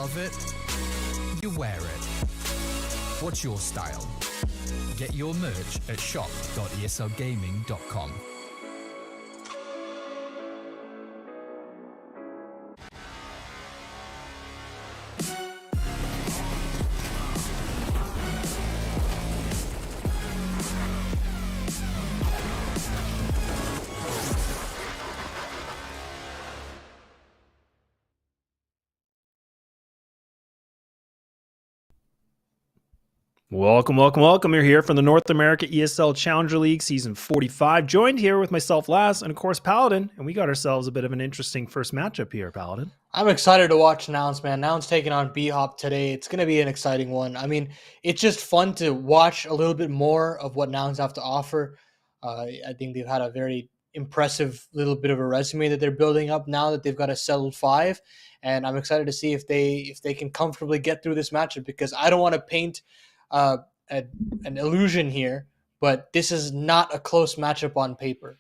love it, you wear it. What's your style? Get your merch at shop.eslgaming.com. Welcome, welcome, welcome. You're here from the North America ESL Challenger League, Season 45. Joined here with myself, Laz, and of course, Paladin. And we got ourselves a bit of an interesting first matchup here, Paladin. I'm excited to watch Nouns, man. Nouns taking on BHOP today. It's going to be an exciting one. I mean, it's just fun to watch a little bit more of what Nouns have to offer. I think they've had a very impressive little bit of a resume that they're building up now that they've got a settled 5. And I'm excited to see if they can comfortably get through this matchup, because I don't want to paint an illusion here, but this is not a close matchup on paper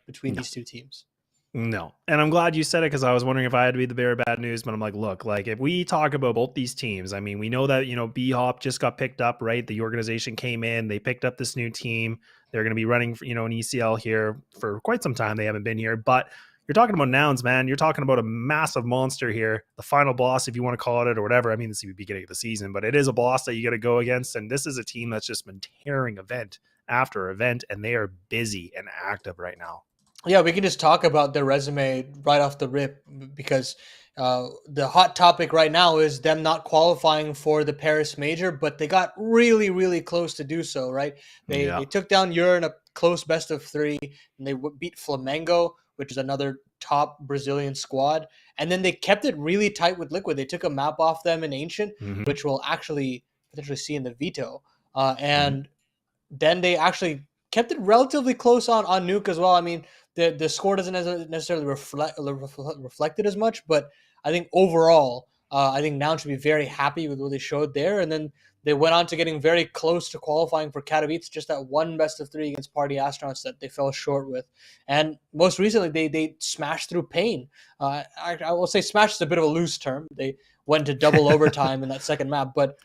between these two teams. No. And I'm glad you said it, because I was wondering if I had to be the bearer of bad news, but I'm like, look, like if we talk about both these teams, I mean, we know that, BHOP just got picked up, right? The organization came in, they picked up this new team. They're going to be running, an ECL here for quite some time. They haven't been here, but you're talking about Nouns, man. You're talking about a massive monster here, the final boss, if you want to call it or whatever. I mean, this is the beginning of the season, but it is a boss that you got to go against. And this is a team that's just been tearing event after event, and they are busy and active right now. Yeah, we can just talk about their resume right off the rip, because the hot topic right now is them not qualifying for the Paris Major, but they got really, really close to do so, right? They took down Ur in a close best of 3, and they beat Flamengo, which is another top Brazilian squad. And then they kept it really tight with Liquid. They took a map off them in Ancient, which we'll actually potentially see in the veto. And then they actually kept it relatively close on Nuke as well. I mean, the score doesn't necessarily reflect it as much, but I think overall, I think Nouns should be very happy with what they showed there. And then they went on to getting very close to qualifying for Katowice, just that one best of 3 against Party Astronauts that they fell short with. And most recently, they smashed through Pain. I will say smashed is a bit of a loose term. They went to double overtime in that second map, but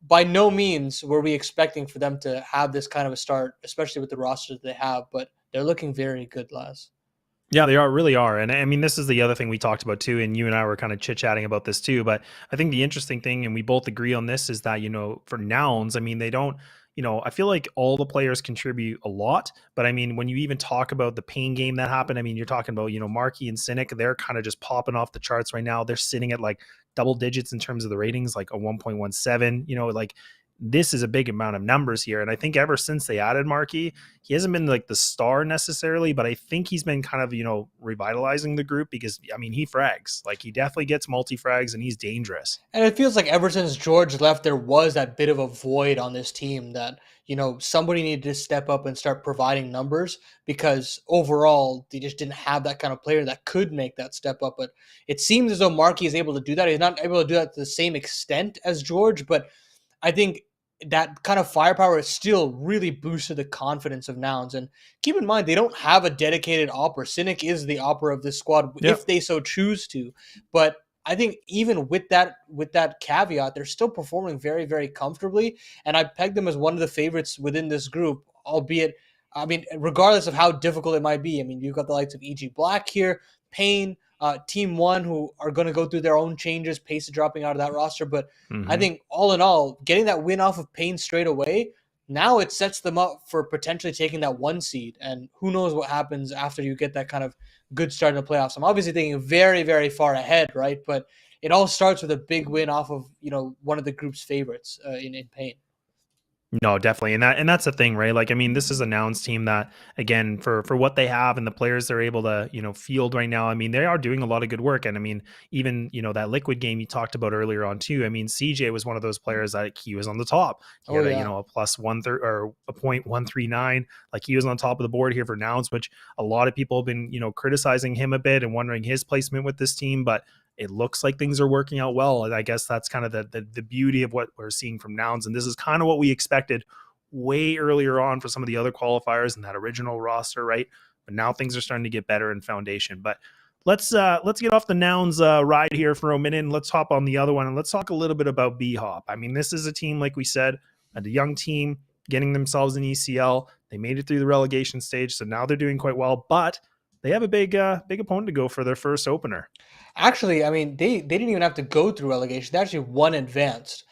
by no means were we expecting for them to have this kind of a start, especially with the roster that they have, but they're looking very good, Laz. Yeah, they really are. And I mean, this is the other thing we talked about too, and you and I were kind of chit-chatting about this too, but I think the interesting thing, and we both agree on this, is that, for Nouns, I mean, they don't, I feel like all the players contribute a lot, but I mean, when you even talk about the Pain game that happened, I mean, you're talking about, Marky and Cynic, they're kind of just popping off the charts right now. They're sitting at like double digits in terms of the ratings, like a 1.17, like this is a big amount of numbers here. And I think ever since they added Marky, he hasn't been like the star necessarily, but I think he's been kind of, revitalizing the group, because I mean, he frags, like he definitely gets multi-frags and he's dangerous. And it feels like ever since George left, there was that bit of a void on this team that, somebody needed to step up and start providing numbers, because overall they just didn't have that kind of player that could make that step up. But it seems as though Marky is able to do that. He's not able to do that to the same extent as George, but I think that kind of firepower is still really boosted the confidence of Nouns. And keep in mind, they don't have a dedicated opera. Cynic is the opera of this squad if they so choose to. But I think even with that caveat, they're still performing very, very comfortably. And I peg them as one of the favorites within this group, albeit, I mean, regardless of how difficult it might be. I mean, you've got the likes of EG Black here, Pain, Team 1, who are going to go through their own changes, Pace dropping out of that roster. But I think all in all, getting that win off of Pain straight away, now it sets them up for potentially taking that 1 seed. And who knows what happens after you get that kind of good start in the playoffs. I'm obviously thinking very, very far ahead, right? But it all starts with a big win off of, one of the group's favorites in Pain. No, definitely. And that's the thing, right? Like, I mean, this is a Nouns team that, again, for what they have and the players they're able to, field right now, I mean, they are doing a lot of good work. And I mean, even, that Liquid game you talked about earlier on too, I mean, CJ was one of those players that he was on the top. He had a plus 130 or a 0.139. Like, he was on top of the board here for Nouns, which a lot of people have been, criticizing him a bit and wondering his placement with this team. But it looks like things are working out well. And I guess that's kind of the beauty of what we're seeing from Nouns. And this is kind of what we expected way earlier on for some of the other qualifiers in that original roster, right? But now things are starting to get better in foundation. But let's get off the Nouns ride here for a minute, and let's hop on the other one, and let's talk a little bit about BHOP. I mean, this is a team, like we said, a young team getting themselves in ECL. They made it through the relegation stage, so now they're doing quite well, but they have a big opponent to go for their first opener. Actually, I mean, they didn't even have to go through relegation. They actually won advanced,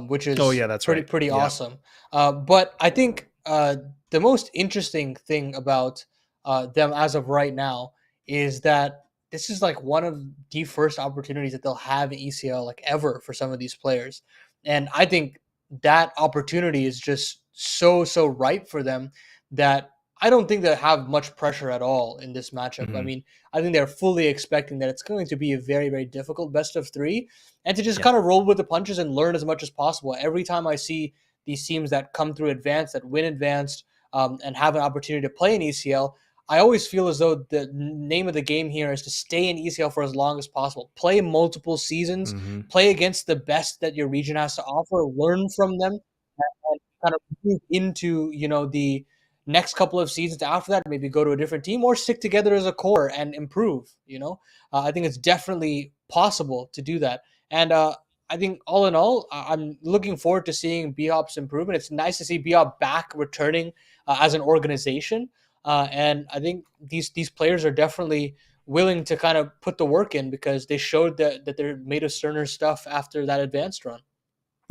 which Oh is yeah, that's pretty right. pretty Yeah. awesome. But I think the most interesting thing about them as of right now is that this is like one of the first opportunities that they'll have in ECL like ever for some of these players, and I think that opportunity is just so ripe for them that I don't think they have much pressure at all in this matchup. I Mm-hmm. mean, I think they're fully expecting that it's going to be a very difficult best of three, and to just Yeah. kind of roll with the punches and learn as much as possible. Every time I see these teams that come through advanced, that win advanced, and have an opportunity to play in ECL, I always feel as though the name of the game here is to stay in ECL for as long as possible. Play multiple seasons, Mm-hmm. play against the best that your region has to offer, learn from them, and kind of move into the next couple of seasons after that, maybe go to a different team or stick together as a core and improve. I think it's definitely possible to do that. And I think all in all, I'm looking forward to seeing BHOP's improvement. It's nice to see BHOP back returning as an organization. And I think these players are definitely willing to kind of put the work in because they showed that they're made of sterner stuff after that advanced run.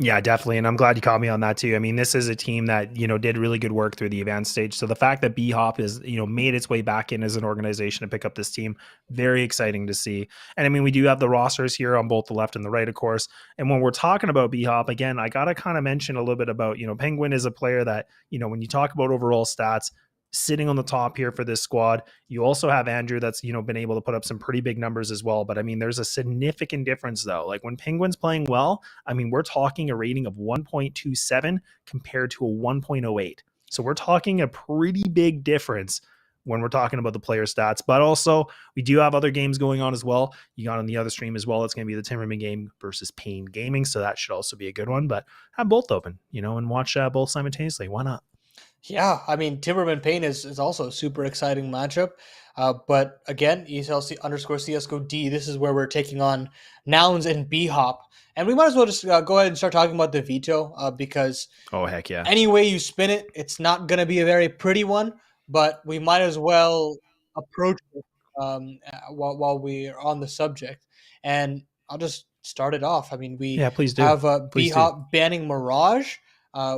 Yeah, definitely. And I'm glad you caught me on that too. I mean, this is a team that, did really good work through the advanced stage. So the fact that BHOP is, made its way back in as an organization to pick up this team, very exciting to see. And I mean, we do have the rosters here on both the left and the right, of course. And when we're talking about BHOP, again, I got to kind of mention a little bit about, Penguin is a player that, when you talk about overall stats, sitting on the top here for this squad. You also have Andrew that's, been able to put up some pretty big numbers as well. But I mean, there's a significant difference though. Like when Penguin's playing well, I mean, we're talking a rating of 1.27 compared to a 1.08. So we're talking a pretty big difference when we're talking about the player stats. But also, we do have other games going on as well. You got on the other stream as well. It's going to be the Timmerman game versus Payne Gaming. So that should also be a good one. But have both open, and watch both simultaneously. Why not? Yeah, I mean Timberman Payne is also a super exciting matchup. But again, ESLC underscore CSGO D. This is where we're taking on Nouns and BHOP. And we might as well just go ahead and start talking about the veto because Oh, heck yeah. any way you spin it, it's not going to be a very pretty one, but we might as well approach it while we're on the subject. And I'll just start it off. I mean, we Yeah, please do. have Please do. B-Hop banning Mirage,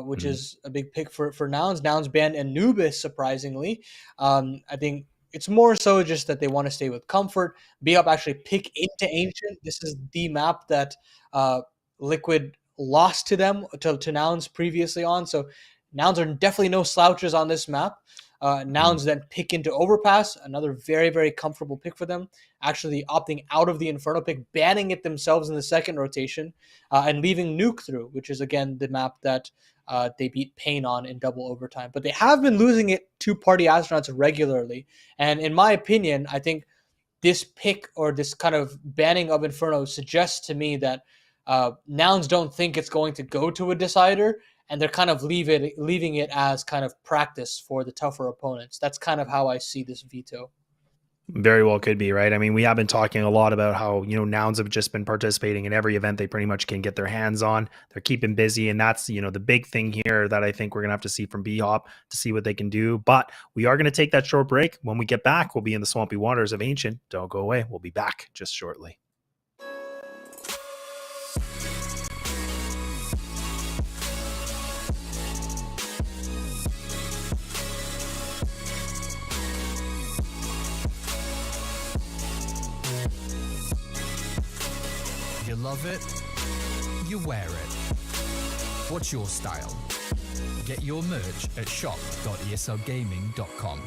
which Mhm. is a big pick for Nouns. Nouns banned Anubis, surprisingly. I think it's more so just that they want to stay with comfort. B-Hop actually pick into Ancient. This is the map that Liquid lost to them to Nouns previously on. So Nouns are definitely no slouches on this map. Mhm. Nouns then pick into Overpass, another very comfortable pick for them. Actually opting out of the Inferno pick, banning it themselves in the second rotation, and leaving Nuke through, which is again the map that they beat Pain on in double overtime. But they have been losing it to Party Astronauts regularly. And in my opinion, I think this pick or this kind of banning of Inferno suggests to me that Nouns don't think it's going to go to a decider, and they're kind of leaving it as kind of practice for the tougher opponents. That's kind of how I see this veto. Very well could be, right? I mean, we have been talking a lot about how, Nouns have just been participating in every event they pretty much can get their hands on. They're keeping busy. And that's, the big thing here that I think we're going to have to see from BHOP to see what they can do. But we are going to take that short break. When we get back, we'll be in the swampy waters of Ancient. Don't go away. We'll be back just shortly. You love it, you wear it. What's your style? Get your merch at shop.eslgaming.com.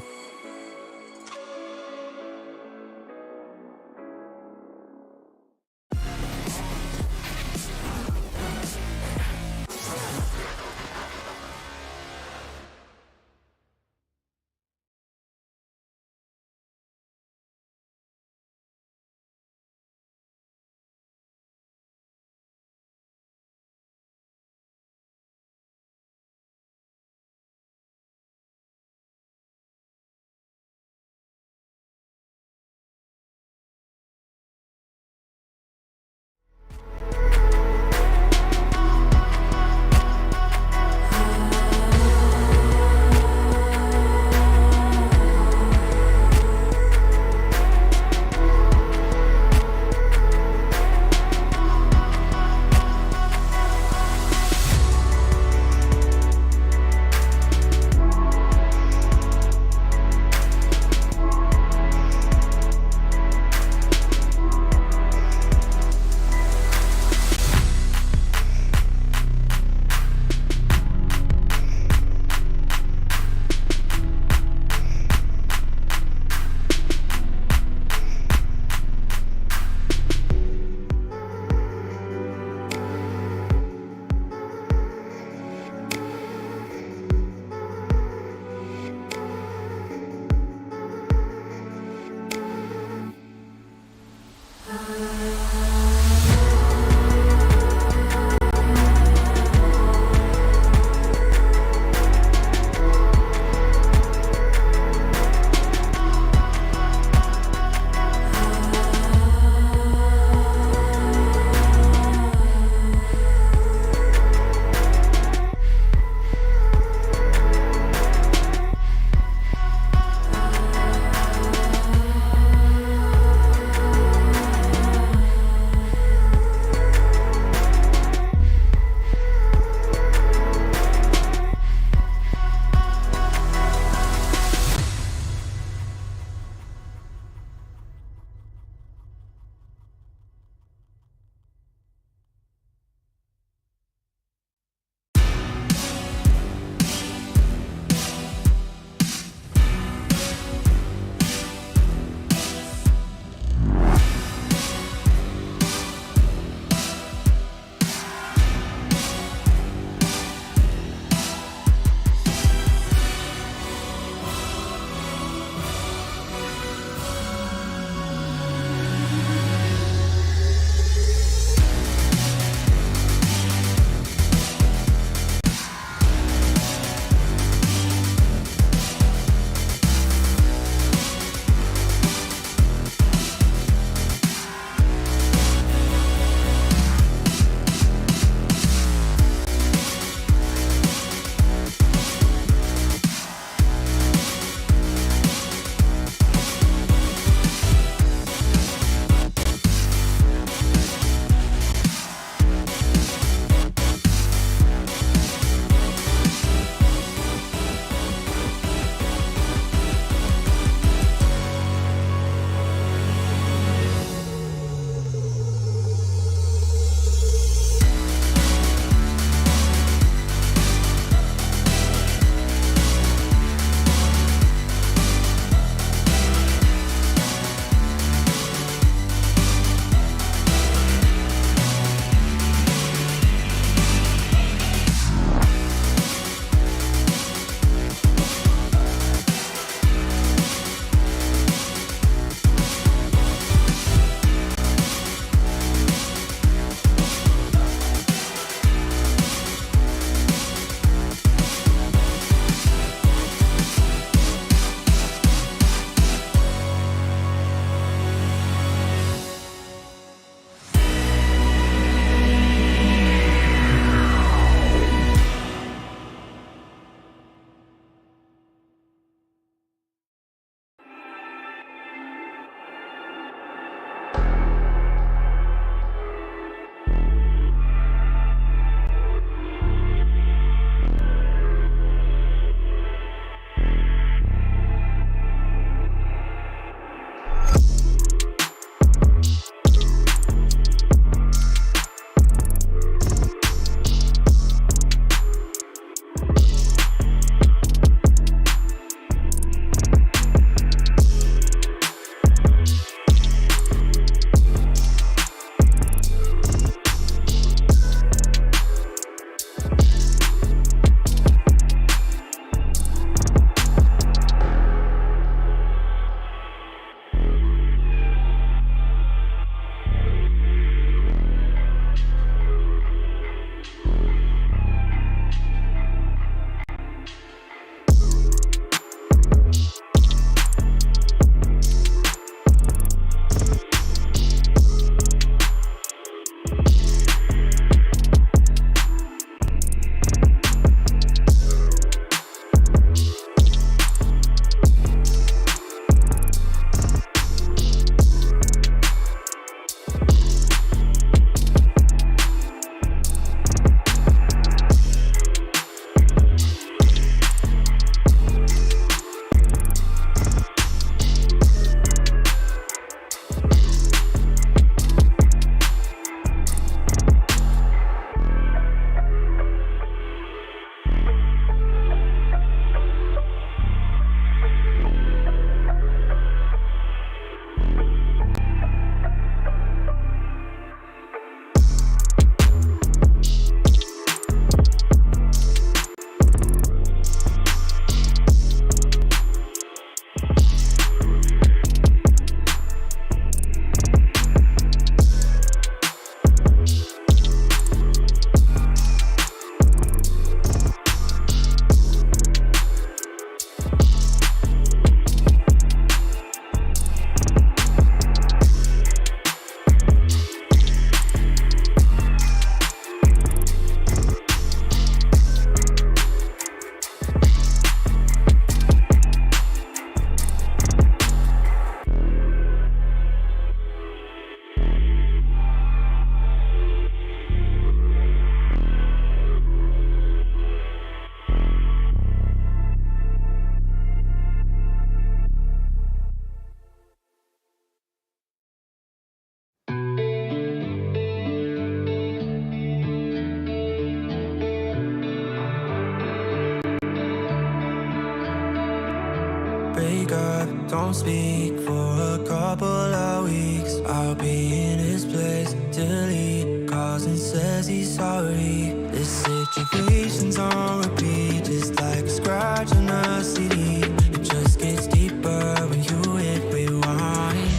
break up, don't speak for a couple of weeks. I'll be in his place till he calls and says he's sorry. This situation's on repeat, just like a scratch on a CD. It just gets deeper when you hit rewind.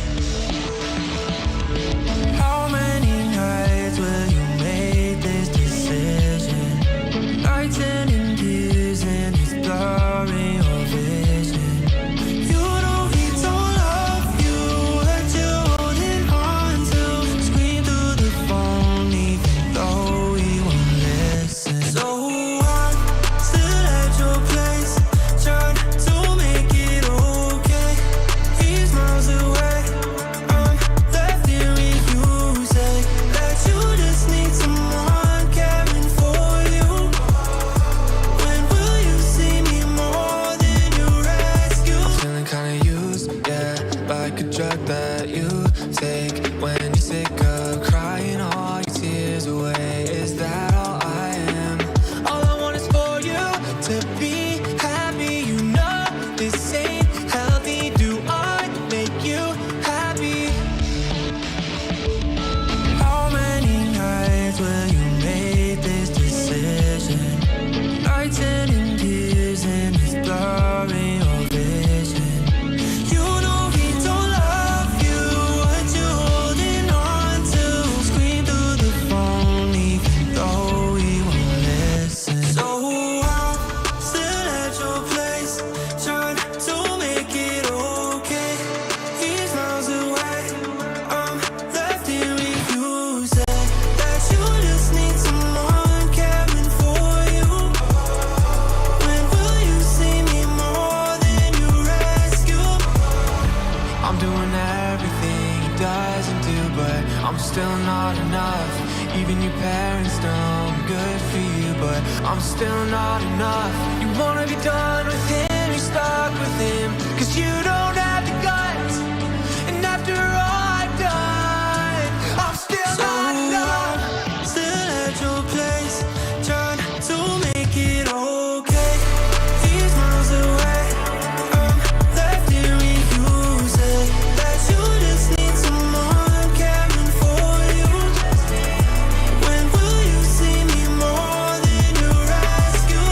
How many nights will you make this decision? Nights ending tears and it's blurring your vision. You know he don't love you, that you're holding on to. Scream through the phone even though he won't listen. So I'm still at your place, trying to make it okay. He's miles away, I'm left here with you. Say that you just need someone caring for you. When will you see me more than you rescue? I'm feeling kinda used, yeah, like a drug that you take when you're sick of crying all your tears away. Is that all I am? All I want is for you to be happy. You know this ain't healthy. Do I make you happy? How many nights will you make this decision? Nights ending tears and it's blurring your vision. You know he don't love you, what you holding on to. Scream through the phone even though he won't listen. So I'm still at your place, trying to make it okay. He's miles away, I'm left here with you. Say that you just need someone caring for you. When will you see me more than you rescue? I'm doing everything he doesn't do, but I'm still not enough. Even your parents know I'm good for you, but I'm still not enough. You wanna be done with him, you're stuck with him, 'cause you don't have the guts. And after all I've done, I'm still not enough. Still at your place, trying to make it okay. He's miles away, I'm left here with you. Say that you just need someone caring for you. When will you see me more than you rescue?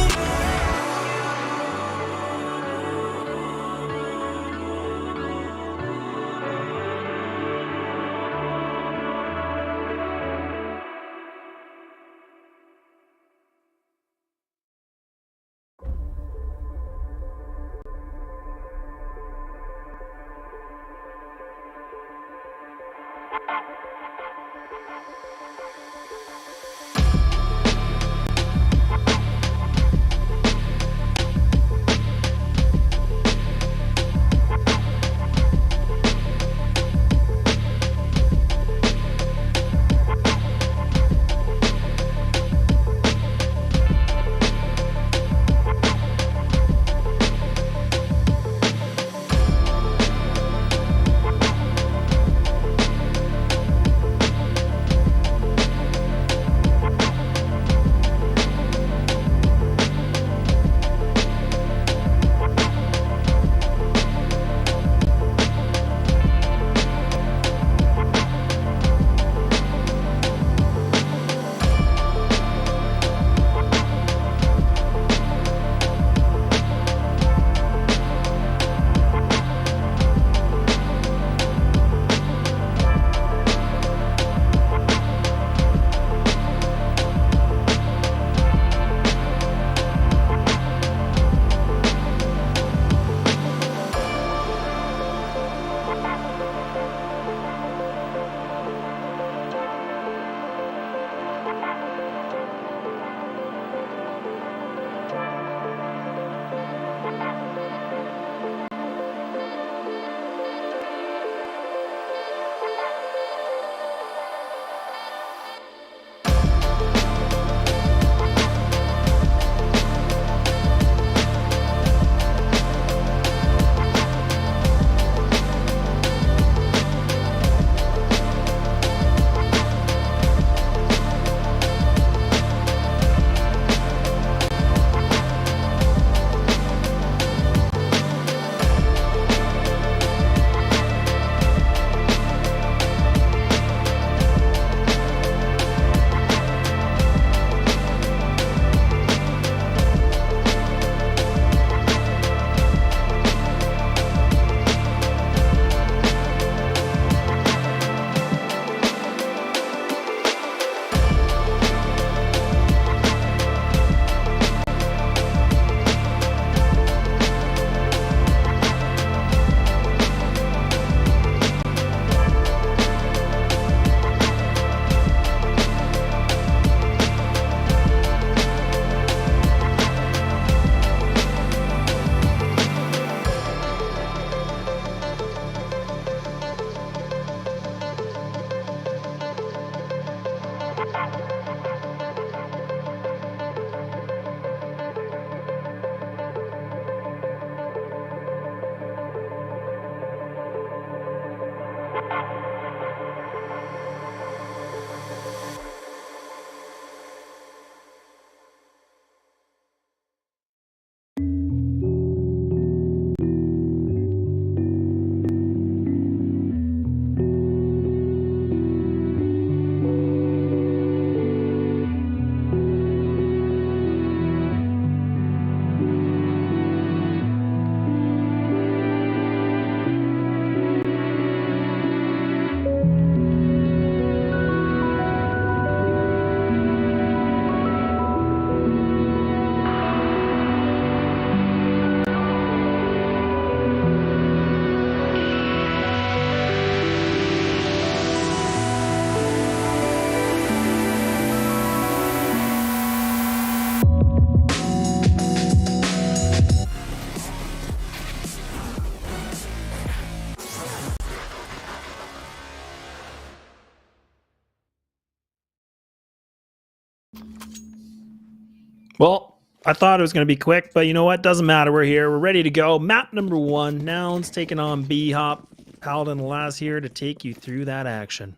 Well, I thought it was going to be quick, but you know what? Doesn't matter. We're here. We're ready to go. Map number 1, Nouns taking on BHOP. Paladin Laz here to take you through that action.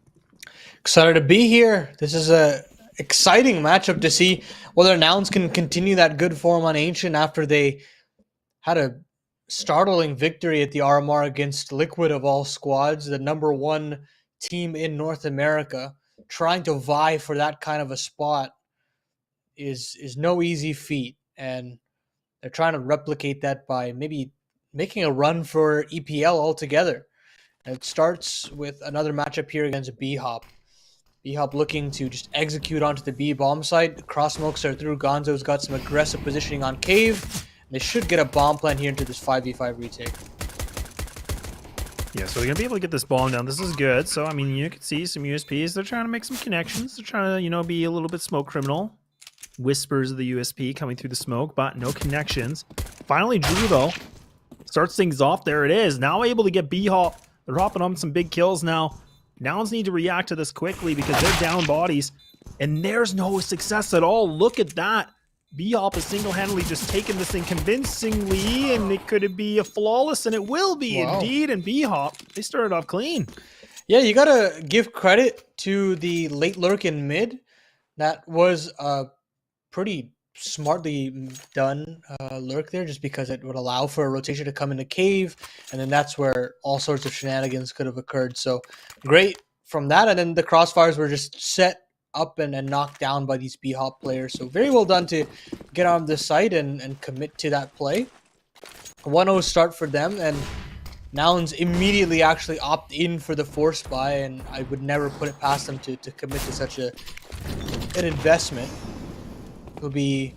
Excited to be here. This is a exciting matchup to see whether Nouns can continue that good form on Ancient after they had a startling victory at the RMR against Liquid of all squads, the number 1 team in North America. Trying to vie for that kind of a spot is no easy feat, and they're trying to replicate that by maybe making a run for EPL altogether. And it starts with another matchup here against BHOP. BHOP looking to just execute onto the B bomb site. Cross smokes are through. Gonzo's got some aggressive positioning on Cave. They should get a bomb plant here into this 5v5 retake. Yeah, so they're going to be able to get this bomb down. This is good. So, I mean, you can see some USPs. They're trying to make some connections. They're trying to, be a little bit smoke criminal. Whispers of the USP coming through the smoke, but no connections. Finally, Drew, though, starts things off. There it is. Now able to get B-Hop. They're hopping on some big kills now. Nouns need to react to this quickly because they're down bodies. And there's no success at all. Look at that. B-Hop is single-handedly just taking this thing convincingly, and it could be a flawless, and it will be indeed. And B-Hop, they started off clean. Yeah, you got to give credit to the late lurk in mid. That was a pretty smartly done lurk there, just because it would allow for a rotation to come into Cave, and then that's where all sorts of shenanigans could have occurred. So great from that, and then the crossfires were just set up and knocked down by these B-Hop players. So very well done to get on the site and commit to that play. 1-0 start for them, and Nouns immediately actually opt in for the forced buy, and I would never put it past them to commit to such an investment. It'll be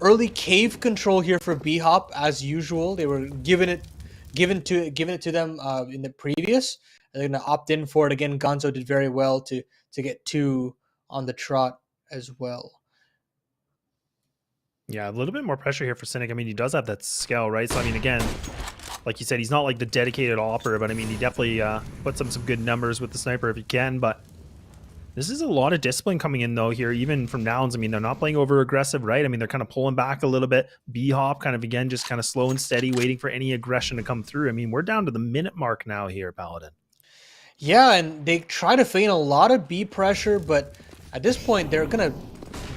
early Cave control here for B-Hop as usual. They were given it to them in the previous. They're going to opt in for it again. Gonzo did very well to get 2 on the trot as well. Yeah, a little bit more pressure here for Cynic. I mean, he does have that skill, right? So, I mean, again, like you said, he's not like the dedicated opper, but I mean, he definitely puts up some good numbers with the sniper if he can. But this is a lot of discipline coming in, though, here, even from Nouns. I mean, they're not playing over aggressive, right? I mean, they're kind of pulling back a little bit. B-Hop kind of, again, just kind of slow and steady, waiting for any aggression to come through. I mean, we're down to the minute mark now here, Paladin. Yeah, and they try to feign a lot of B pressure, but at this point, they're going to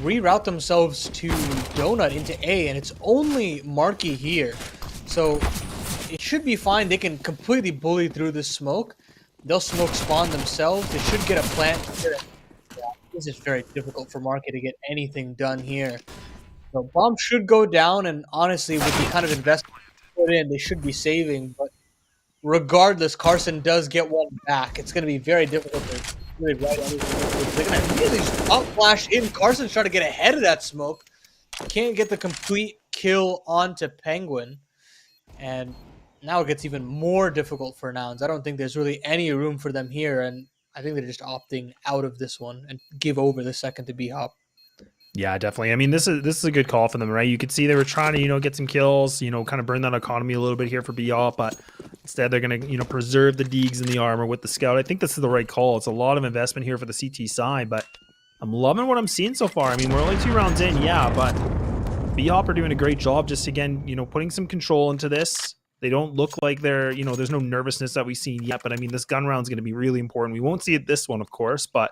reroute themselves to Donut into A, and it's only Marky here. So it should be fine. They can completely bully through the smoke. They'll smoke spawn themselves. They should get a plant here. Yeah, this is very difficult for Marky to get anything done here. So bomb should go down, and honestly, with the kind of investment put in, they should be saving. But regardless, Carson does get one back. It's going to be very difficult to really write anything. They're going to immediately just up flash in. Carson's trying to get ahead of that smoke. Can't get the complete kill onto Penguin. And now it gets even more difficult for Nouns. I don't think there's really any room for them here, and I think they're just opting out of this one and give over the second to B-Hop. Yeah, definitely. I mean, this is a good call for them, right? You could see they were trying to, get some kills, kind of burn that economy a little bit here for BHOP, but instead they're going to, preserve the Deegs and the armor with the scout. I think this is the right call. It's a lot of investment here for the CT side, but I'm loving what I'm seeing so far. I mean, we're only 2 rounds in, yeah, but BHOP are doing a great job just, again, putting some control into this. They don't look like they're, there's no nervousness that we've seen yet, but I mean, this gun round's going to be really important. We won't see it this one, of course, but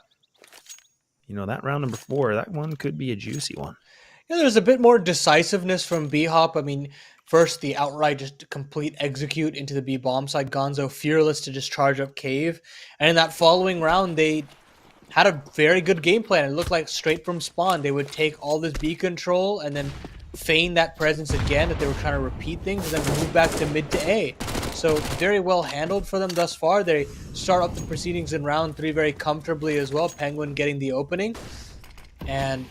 that round number 4, that one could be a juicy one. Yeah, there's a bit more decisiveness from B-Hop. I mean, first, the outright just complete execute into the B bomb side. Gonzo fearless to just charge up Cave. And in that following round, they had a very good game plan. It looked like straight from spawn, they would take all this B control and then feign that presence again, that they were trying to repeat things, and then move back to mid to A. So very well handled for them thus far. They start up the proceedings in round 3 very comfortably as well. Penguin getting the opening. And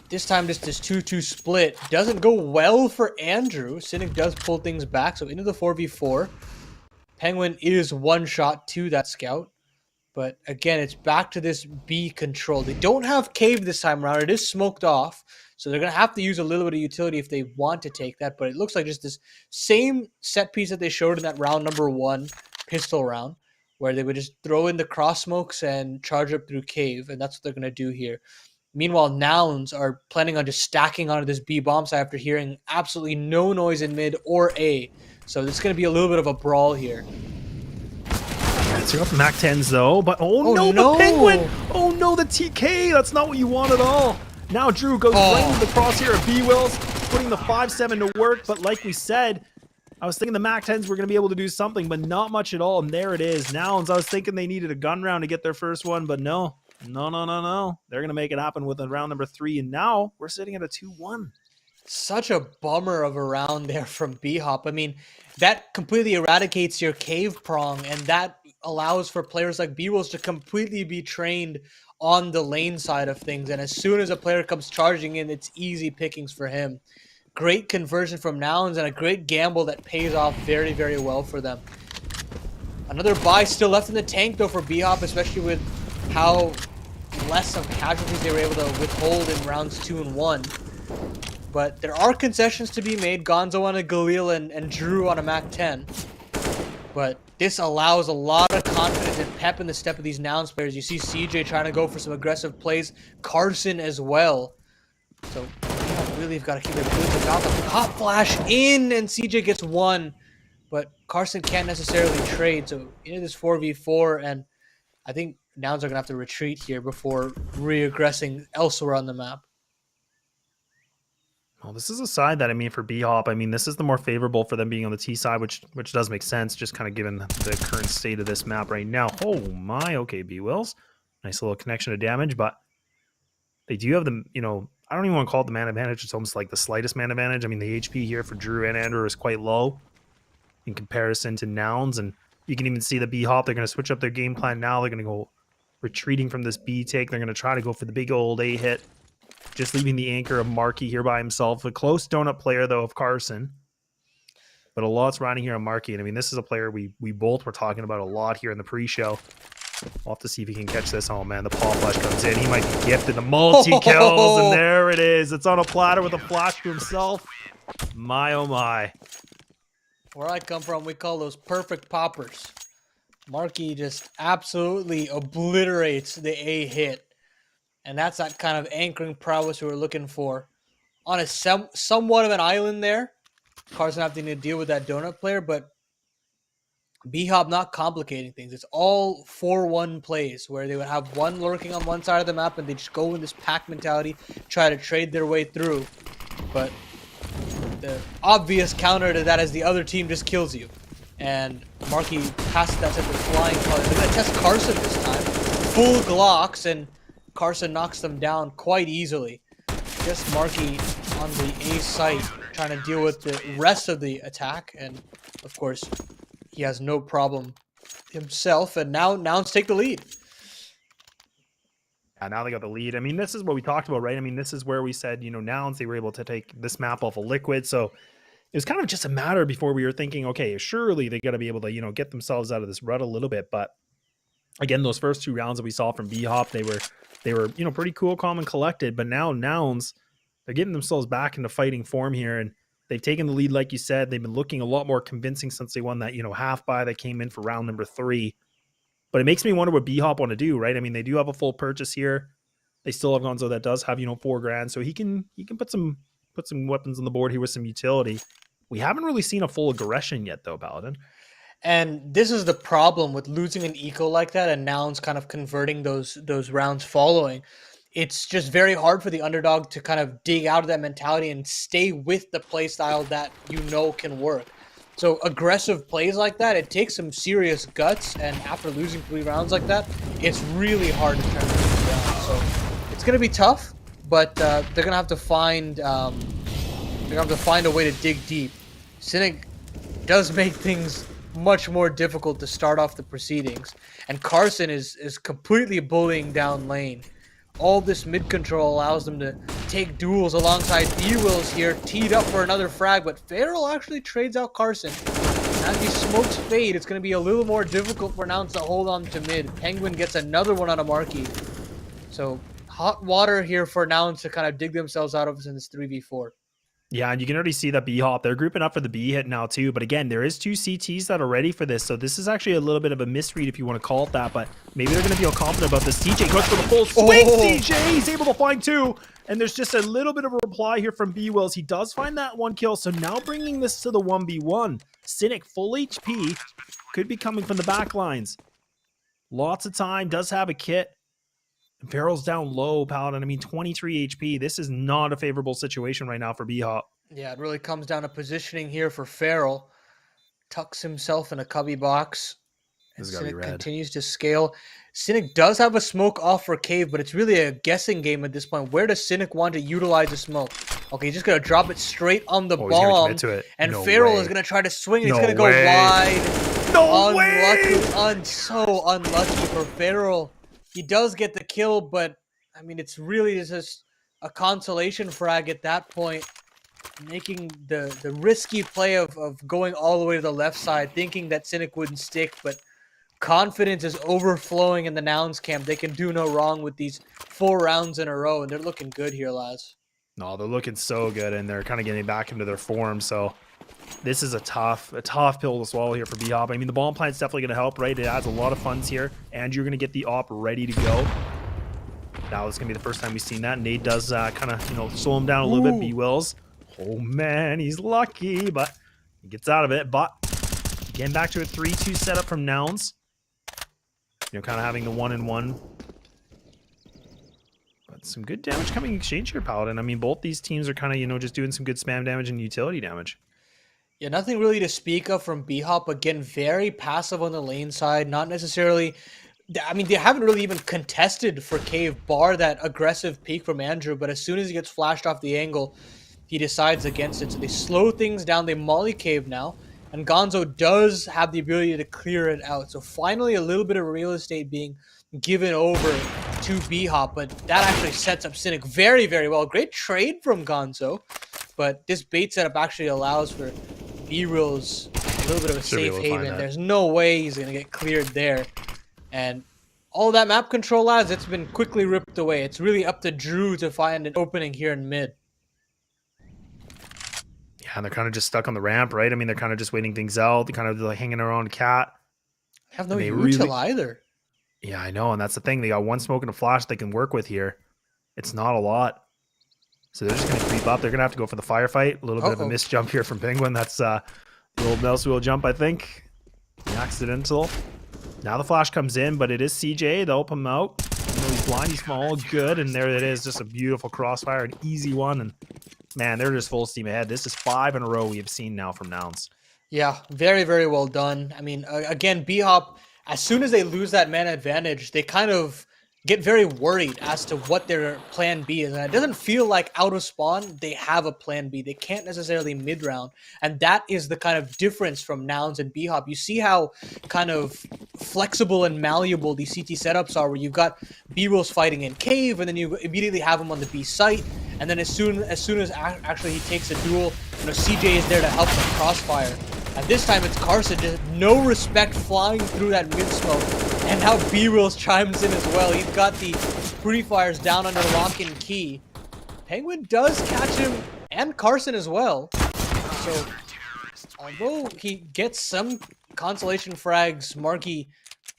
this time, just this 2-2 split doesn't go well for Andrew. Cynic does pull things back, so into the 4v4. Penguin is one shot to that scout. But again, it's back to this B control. They don't have Cave this time around. It is smoked off. So they're going to have to use a little bit of utility if they want to take that. But it looks like just this same set piece that they showed in that round number 1 pistol round, where they would just throw in the cross smokes and charge up through Cave. And that's what they're going to do here. Meanwhile, Nouns are planning on just stacking onto this B bomb site after hearing absolutely no noise in mid or A. So this is going to be a little bit of a brawl here. So you're up Mac 10s though, but oh no, no. the Penguin! Oh no, the TK! That's not what you want at all. Now Drew goes right into the crosshair of B-Wills, putting the 5-7 to work, but like we said, I was thinking the Mac 10s were going to be able to do something, but not much at all, and there it is. Nouns, I was thinking they needed a gun round to get their first one, but no. No. They're going to make it happen with a round number 3, and now we're sitting at a 2-1. Such a bummer of a round there from BHOP. I mean, that completely eradicates your cave prong, and that allows for players like B-Wills to completely be trained on the lane side of things, and as soon as a player comes charging in, it's easy pickings for him. Great conversion from Nouns and a great gamble that pays off very, very well for them. Another buy still left in the tank, though, for BHOP, especially with how less of casualties they were able to withhold in rounds 2 and 1. But there are concessions to be made. Gonzo on a Galil and Drew on a Mac 10. But this allows a lot of confidence and pep in the step of these Nouns players. You see CJ trying to go for some aggressive plays. Carson as well. So yeah, really have got to keep their boots about the pop flash in, and CJ gets one. But Carson can't necessarily trade. So into this 4v4, and I think Nouns are going to have to retreat here before regressing elsewhere on the map. Well, this is a side that, I mean, for BHOP, I mean, this is the more favorable for them being on the T side, which does make sense, just kind of given the current state of this map right now. Oh my, okay, B-Wills. Nice little connection of damage, but they do have the, I don't even want to call it the man advantage. It's almost like the slightest man advantage. I mean, the HP here for Drew and Andrew is quite low in comparison to Nouns, and you can even see the BHOP. They're going to switch up their game plan now. They're going to go retreating from this B take. They're going to try to go for the big old A hit. Just leaving the anchor of Markey here by himself. A close donut player, though, of Carson. But a lot's riding here on Markey. And, I mean, this is a player we both were talking about a lot here in the pre-show. We'll have to see if he can catch this. Oh, man, the paw flash comes in. He might be gifted the multi-kills, and there it is. It's on a platter with a flash to himself. My, oh, my. Where I come from, we call those perfect poppers. Markey just absolutely obliterates the A hit. And that's that kind of anchoring prowess we were looking for. On a somewhat of an island there, Carson having to deal with that donut player, but BHOP not complicating things. It's all 4-1 plays where they would have one lurking on one side of the map and they just go in this pack mentality, try to trade their way through. But the obvious counter to that is the other team just kills you. And Markey passed that type of flying color. They're going to test Carson this time. Full Glocks, and Carson knocks them down quite easily. Just Markey on the A site trying to deal with the rest of the attack. And, of course, he has no problem himself. And now Nouns take the lead. Yeah, now they got the lead. I mean, this is what we talked about, right? I mean, this is where we said, Nouns, they were able to take this map off of Liquid. So it was kind of just a matter before we were thinking, okay, surely they got to be able to, get themselves out of this rut a little bit. But again, those first 2 rounds that we saw from BHOP, they were pretty cool, calm, and collected. But now Nouns, they're getting themselves back into fighting form here, and they've taken the lead, like you said. They've been looking a lot more convincing since they won that, half buy that came in for round number 3. But it makes me wonder what BHOP want to do, right? I mean, they do have a full purchase here. They still have Gonzo that does have, $4,000, so he can put some weapons on the board here with some utility. We haven't really seen a full aggression yet, though, Paladin. And this is the problem with losing an eco like that and Nouns kind of converting those rounds following. It's just very hard for the underdog to kind of dig out of that mentality and stay with the play style that can work. So aggressive plays like that, it takes some serious guts, and after losing 3 rounds like that, it's really hard to turn things around. So it's going to be tough, but they're going to have to find a way to dig deep. Cynic does make things much more difficult to start off the proceedings, and Carson is completely bullying down lane. All this mid control allows them to take duels alongside B-Wills here, teed up for another frag, but Feral actually trades out Carson. As he smokes Fade, it's going to be a little more difficult for Nouns to hold on to mid. Penguin gets another one on a Markey. So hot water here for Nouns to kind of dig themselves out of in this 3v4. Yeah, and you can already see that BHOP, they're grouping up for the B hit now too. But again, there is 2 CTs that are ready for this. So this is actually a little bit of a misread if you want to call it that. But maybe they're going to feel confident about this. CJ goes for the full swing. CJ, he's able to find 2. And there's just a little bit of a reply here from B-Wills. He does find that 1 kill. So now bringing this to the 1v1. Cynic, full HP, could be coming from the back lines. Lots of time, does have a kit. Farrell's down low, Paladin. I mean, 23 HP. This is not a favorable situation right now for BHOP. Yeah, it really comes down to positioning here for Farrell. Tucks himself in a cubby box. This And has gotta be Cynic red. continues to scale. Cynic does have a smoke off for Cave, but it's really a guessing game at this point. Where does Cynic want to utilize the smoke? Okay, he's just going to drop it straight on the Oh, he's gonna bomb. commit to it. And No Farrell way. is going to try to swing, and No he's going to go way. wide. No Unlucky. way! So unlucky for Farrell. He does get the kill, but, I mean, it's really just a consolation frag at that point. Making the risky play of going all the way to the left side, thinking that Cynic wouldn't stick, but confidence is overflowing in the Nouns camp. They can do no wrong with these 4 rounds in a row, and they're looking good here, lads. No, they're looking so good, and they're kind of getting back into their form. So this is a tough pill to swallow here for BHOP. I mean, the bomb plant's definitely going to help, right? It adds a lot of funds here, and you're going to get the op ready to go. Now it's going to be the first time we've seen that. Nade does kind of, slow him down a little bit. B-Wills. Oh, man, he's lucky, but he gets out of it. But getting back to a 3-2 setup from Nouns. Kind of having the 1-1. But some good damage coming in exchange here, Paladin. I mean, both these teams are kind of, just doing some good spam damage and utility damage. Yeah, nothing really to speak of from BHOP. Again, very passive on the lane side. Not necessarily... I mean, they haven't really even contested for Cave, bar that aggressive peek from Andrew. But as soon as he gets flashed off the angle, he decides against it. So they slow things down. They molly Cave now. And Gonzo does have the ability to clear it out. So finally, a little bit of real estate being given over to BHOP. But that actually sets up Cynic very, very well. Great trade from Gonzo. But this bait setup actually allows for B-Reels a little bit of a safe haven. There's no way he's going to get cleared there. And all that map control, lads, it's been quickly ripped away. It's really up to Drew to find an opening here in mid. Yeah, and they're kind of just stuck on the ramp, right? I mean, they're kind of just waiting things out. They're kind of like hanging around Cat. They have no util either. Yeah, I know, and that's the thing. They got 1 smoke and a flash they can work with here. It's not a lot. So they're just going to creep up. They're going to have to go for the firefight. A little bit of a missed jump here from Penguin. That's the old mouse wheel jump, I think. Accidental. Now the flash comes in, but it is CJ. They'll help him out. Even though he's blind, he's all good. And there it is. Just a beautiful crossfire, an easy one. And man, they're just full steam ahead. This is 5 in a row we have seen now from Nouns. Yeah, very, very well done. I mean, again, BHOP, as soon as they lose that man advantage, they kind of get very worried as to what their plan B is. And it doesn't feel like out of spawn, they have a plan B. They can't necessarily mid-round. And that is the kind of difference from Nouns and BHOP. You see how kind of flexible and malleable these CT setups are, where you've got B-Rolls fighting in cave, and then you immediately have him on the B site. And then as soon as actually he takes a duel, CJ is there to help him crossfire. And this time it's Carson, just no respect, flying through that mid-smoke. And now B-Reels chimes in as well. He's got the pre-fires down under lock and key. Penguin does catch him, and Carson as well. So, although he gets some consolation frags, Marky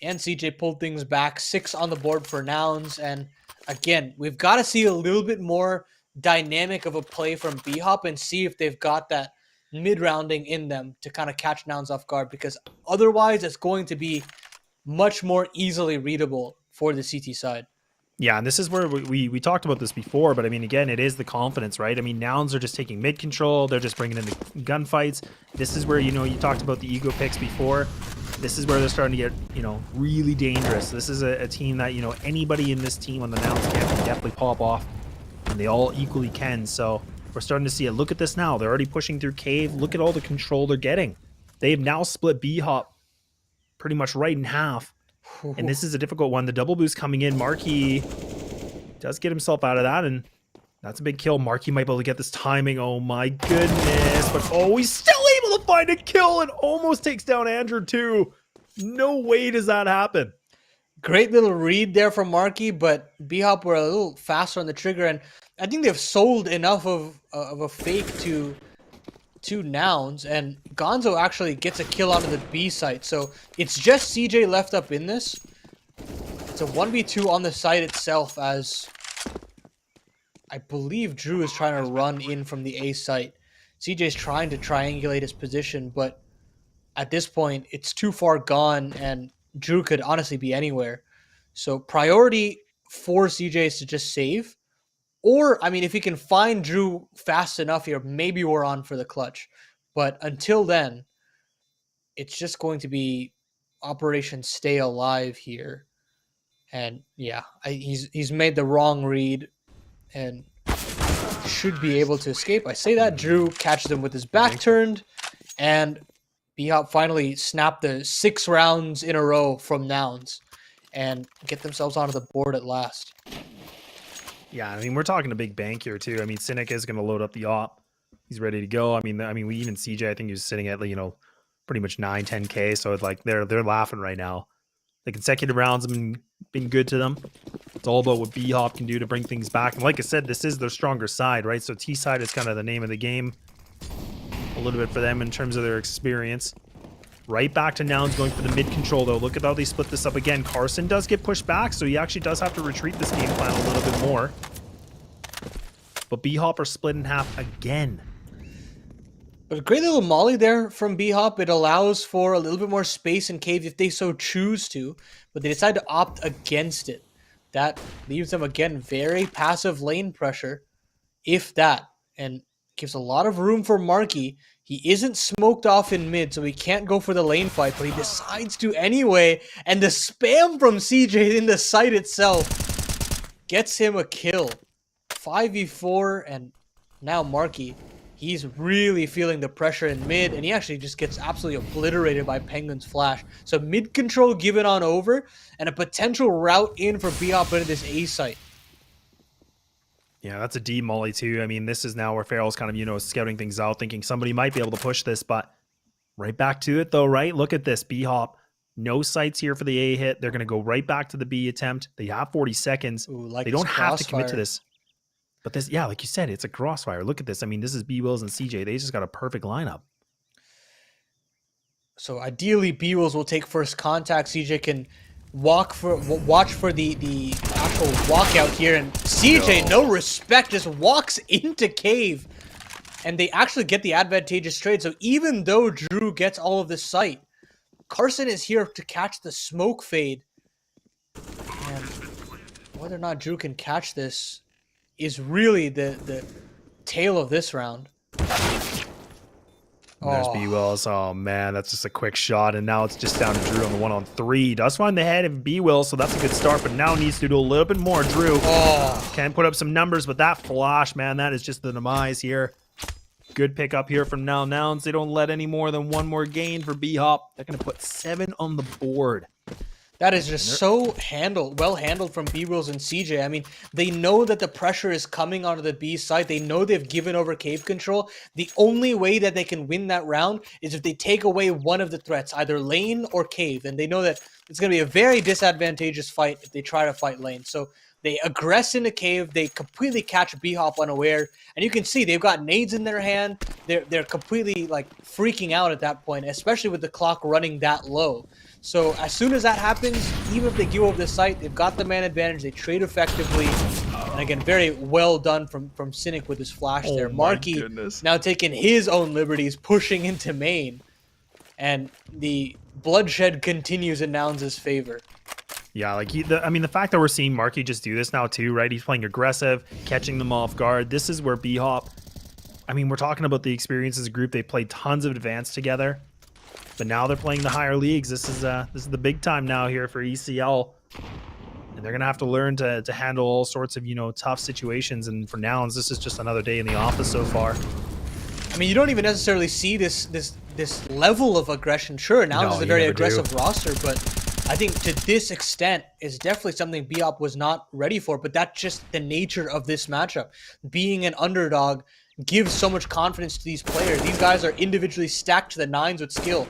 and CJ pulled things back. 6 on the board for Nouns. And again, we've got to see a little bit more dynamic of a play from BHOP and see if they've got that mid-rounding in them to kind of catch Nouns off guard, because otherwise it's going to be much more easily readable for the CT side. Yeah, and this is where we talked about this before, but I mean, again, it is the confidence, right? I mean, Nouns are just taking mid control. They're just bringing in the gunfights. This is where, you talked about the ego picks before. This is where they're starting to get, really dangerous. This is a team that, anybody in this team on the Nouns camp can definitely pop off, and they all equally can. So we're starting to see it. Look at this now. They're already pushing through cave. Look at all the control they're getting. They've now split BHOP pretty much right in half. And this is a difficult one. The double boost coming in. Marky does get himself out of that, and that's a big kill. Marky might be able to get this timing. Oh my goodness. But he's still able to find a kill and almost takes down Andrew too. No way does that happen. Great little read there from Marky, but BHOP were a little faster on the trigger, and I think they've sold enough of a fake to Nouns, and Gonzo actually gets a kill onto the B site. So it's just CJ left up in this. It's a 1v2 on the site itself, as I believe Drew is trying to run in from the A site. CJ's trying to triangulate his position, but at this point, it's too far gone, and Drew could honestly be anywhere. So priority for CJ is to just save. Or, I mean, if he can find Drew fast enough here, maybe we're on for the clutch. But until then, it's just going to be Operation Stay Alive here. And yeah, he's made the wrong read and should be able to escape. I say that, Drew catches him with his back turned, and BHOP finally snapped the 6 rounds in a row from Nouns and get themselves onto the board at last. Yeah, I mean, we're talking a big bank here too. I mean, Cynic is going to load up the op. He's ready to go. I mean, we even CJ, I think he was sitting at, you know, pretty much 9-10K. So it's like they're laughing right now. The consecutive rounds have been good to them. It's all about what BHOP can do to bring things back. And like I said, this is their stronger side, right? So T side is kind of the name of the game. A little bit for them in terms of their experience. Right back to Nouns going for the mid control, though. Look at how they split this up again. Carson does get pushed back, so he actually does have to retreat this game plan a little bit more. But BHOP are split in half again. But a great little molly there from BHOP. It allows for a little bit more space in cave if they so choose to, but they decide to opt against it. That leaves them, again, very passive lane pressure, if that, and gives a lot of room for Marky. He isn't smoked off in mid, so he can't go for the lane fight, but he decides to anyway, and the spam from CJ in the site itself gets him a kill. 5v4, and now Marky, he's really feeling the pressure in mid, and he actually just gets absolutely obliterated by Penguin's flash. So mid control given on over, and a potential route in for BHOP into this A site. Yeah, that's a D molly too. I mean, this is now where Farrell's kind of, you know, scouting things out, thinking somebody might be able to push this, but right back to it though, right? Look at this, BHOP. No sights here for the A hit. They're going to go right back to the B attempt. They have 40 seconds. Ooh, like they don't have to commit to crossfire. this. But this, yeah, like you said, it's a crossfire. Look at this. I mean, this is B Wills and CJ. They just got a perfect lineup. So ideally, B Wills will take first contact. CJ can watch for the actual walkout here, and CJ, no respect, just walks into cave, and they actually get the advantageous trade. So even though Drew gets all of this sight, Carson is here to catch the smoke fade, and whether or not Drew can catch this is really the tail of this round. And there's B Wills. Oh man, that's just a quick shot, and now it's just down to Drew on the 1-on-3. Does find the head of B Wills, so that's a good start, but now needs to do a little bit more. Drew can put up some numbers, but that flash, man, that is just the demise here. Good pickup here from Nouns. They don't let any more than one more gain for BHOP. They're going to put 7 on the board. That is just so well handled from B Wills and CJ. I mean, they know that the pressure is coming onto the B side. They know they've given over cave control. The only way that they can win that round is if they take away one of the threats, either lane or cave. And they know that it's going to be a very disadvantageous fight if they try to fight lane. So they aggress into cave. They completely catch BHOP unaware. And you can see they've got nades in their hand. They're completely like freaking out at that point, especially with the clock running that low. So as soon as that happens, even if they give over the site, they've got the man advantage. They trade effectively. And again, very well done from Cynic with his flash there. Marky now taking his own liberties, pushing into main. And the bloodshed continues in Nouns' favor. Yeah, like I mean, the fact that we're seeing Marky just do this now too, right? He's playing aggressive, catching them off guard. This is where BHOP, I mean, we're talking about the experience as a group. They played tons of advance together. But now they're playing the higher leagues. This is the big time now here for ECL, and they're gonna have to learn to handle all sorts of, you know, tough situations. And for Nouns, this is just another day in the office so far. I mean, you don't even necessarily see this level of aggression. Sure, Nouns is a very aggressive roster, but I think to this extent is definitely something BHOP was not ready for. But that's just the nature of this matchup. Being an underdog gives so much confidence to these players. These guys are individually stacked to the nines with skill.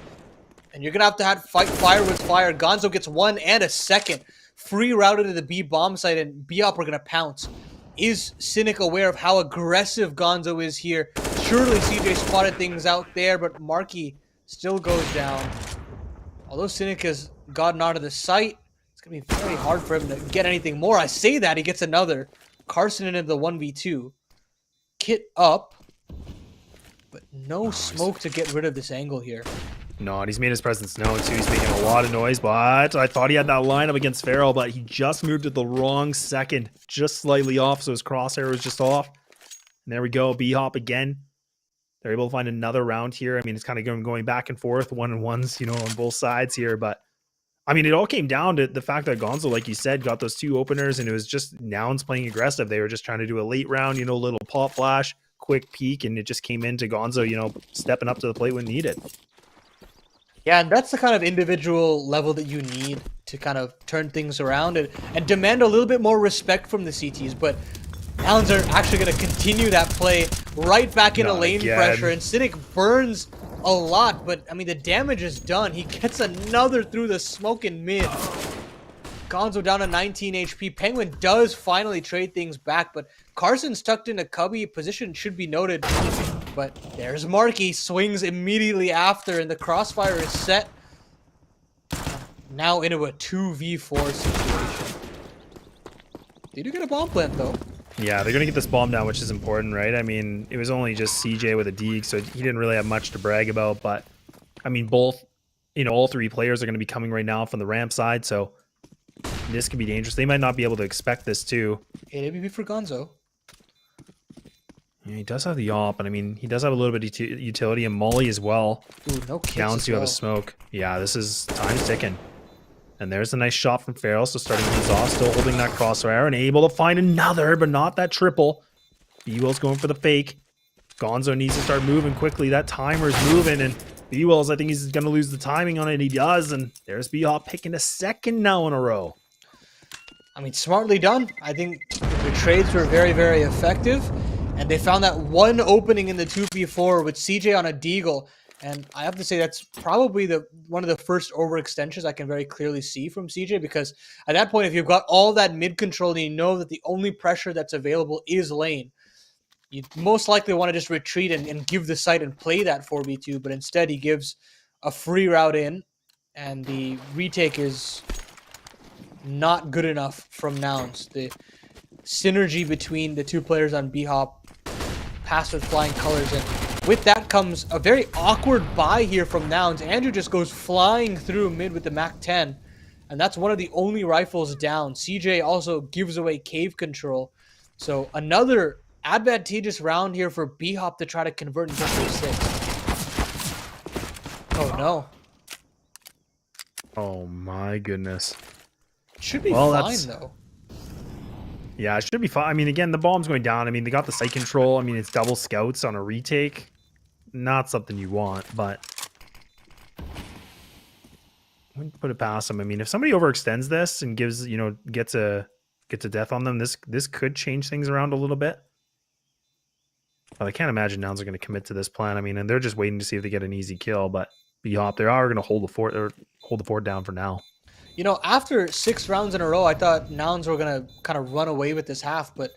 And you're going to have fight fire with fire. Gonzo gets 1 and a second free routed to the B bomb site, and BHOP are going to pounce. Is Cynic aware of how aggressive Gonzo is here? Surely CJ spotted things out there, but Marky still goes down. Although Cynic has gotten out of the site, it's going to be very hard for him to get anything more. I say that, he gets another. Carson into the 1v2. Kit up, but no smoke to get rid of this angle here. No, and he's made his presence known too. He's making a lot of noise, but I thought he had that lineup against Farrell, but he just moved at the wrong second, just slightly off, so his crosshair was just off. And there we go, BHOP again. They're able to find another round here. I mean, it's kind of going back and forth, 1-on-1s, you know, on both sides here, but I mean, it all came down to the fact that Gonzo, like you said, got those 2 openers, and it was just Nouns playing aggressive. They were just trying to do a late round, you know, little pop flash, quick peek, and it just came into Gonzo, you know, stepping up to the plate when needed. Yeah, and that's the kind of individual level that you need to kind of turn things around and demand a little bit more respect from the CTs. But Nouns are actually going to continue that play right back into lane pressure, and Cynic burns a lot, but I mean, the damage is done. He gets another through the smoke in mid. Gonzo down to 19 HP. Penguin does finally trade things back, but Carson's tucked in a cubby position, should be noted. But there's Marky, swings immediately after, and the crossfire is set. Now into a 2v4 situation. They do get a bomb plant, though. Yeah, they're going to get this bomb down, which is important, right? I mean, it was only just CJ with a Deeg, so he didn't really have much to brag about. But, I mean, both, you know, all 3 players are going to be coming right now from the ramp side, so this could be dangerous. They might not be able to expect this, too. AWP for Gonzo. Yeah, he does have the AWP, and I mean, he does have a little bit of utility, and Molly as well. Ooh, no kits Nouns as do have well. a smoke. Yeah, this is time's ticking. And there's a nice shot from Farrell, so starting things off, still holding that crossfire and able to find another, but not that triple. B-Will's going for the fake. Gonzo needs to start moving quickly. That timer's moving, and B-Will's, I think he's going to lose the timing on it. He does, and there's BHOP picking a second now in a row. I mean, smartly done. I think the trades were very, very effective, and they found that one opening in the 2v4 with CJ on a Deagle. And I have to say that's probably one of the first overextensions I can very clearly see from CJ, because at that point, if you've got all that mid control and you know that the only pressure that's available is lane, you most likely want to just retreat and give the site and play that 4v2, but instead he gives a free route in, and the retake is not good enough from Nouns. The synergy between the 2 players on BHOP passed with flying colors, and with that comes a very awkward buy here from Nouns. Andrew just goes flying through mid with the MAC-10, and that's one of the only rifles down. CJ also gives away cave control, so another advantageous round here for BHOP to try to convert into 6. Oh no. Oh my goodness. Should be fine though. Yeah, it should be fine. I mean, again, the bomb's going down. I mean, they got the site control. I mean, it's double scouts on a retake. Not something you want, but I wouldn't put it past them. I mean, if somebody overextends this and gives, you know, gets a death on them, this could change things around a little bit. But I can't imagine Nouns are going to commit to this plan. I mean, and they're just waiting to see if they get an easy kill. But BHOP, they are going to hold the fort down for now. You know, after 6 rounds in a row, I thought Nouns were going to kind of run away with this half, but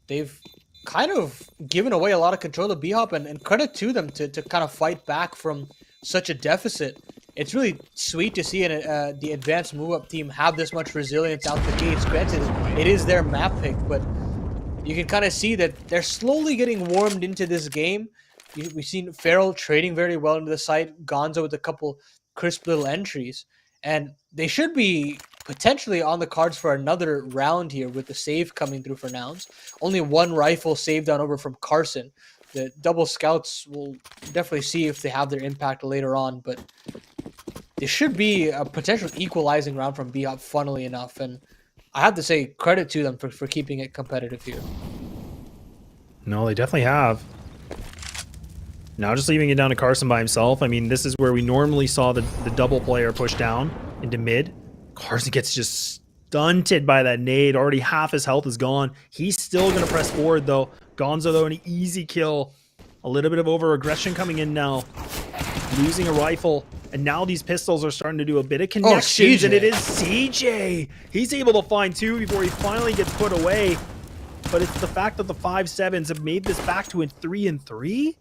they've kind of given away a lot of control to BHOP, and credit to them to kind of fight back from such a deficit. It's really sweet to see the advanced move-up team have this much resilience out the gates. Granted, it is their map pick, but you can kind of see that they're slowly getting warmed into this game. We've seen Farrell trading very well into the site, Gonzo with a couple crisp little entries, and they should be potentially on the cards for another round here with the save coming through for Nouns. Only 1 rifle saved on over from Carson. The double scouts will definitely see if they have their impact later on, but this should be a potential equalizing round from BHOP, funnily enough, and I have to say credit to them for keeping it competitive here. No, they definitely have. Now just leaving it down to Carson by himself. I mean, this is where we normally saw the double player push down into mid. Carson gets just stunted by that nade. Already half his health is gone. He's still going to press forward, though. Gonzo, though, an easy kill. A little bit of over-aggression coming in now. Losing a rifle. And now these pistols are starting to do a bit of connections, and it is CJ. He's able to find 2 before he finally gets put away. But it's the fact that the 5-7s have made this back to a 3-3.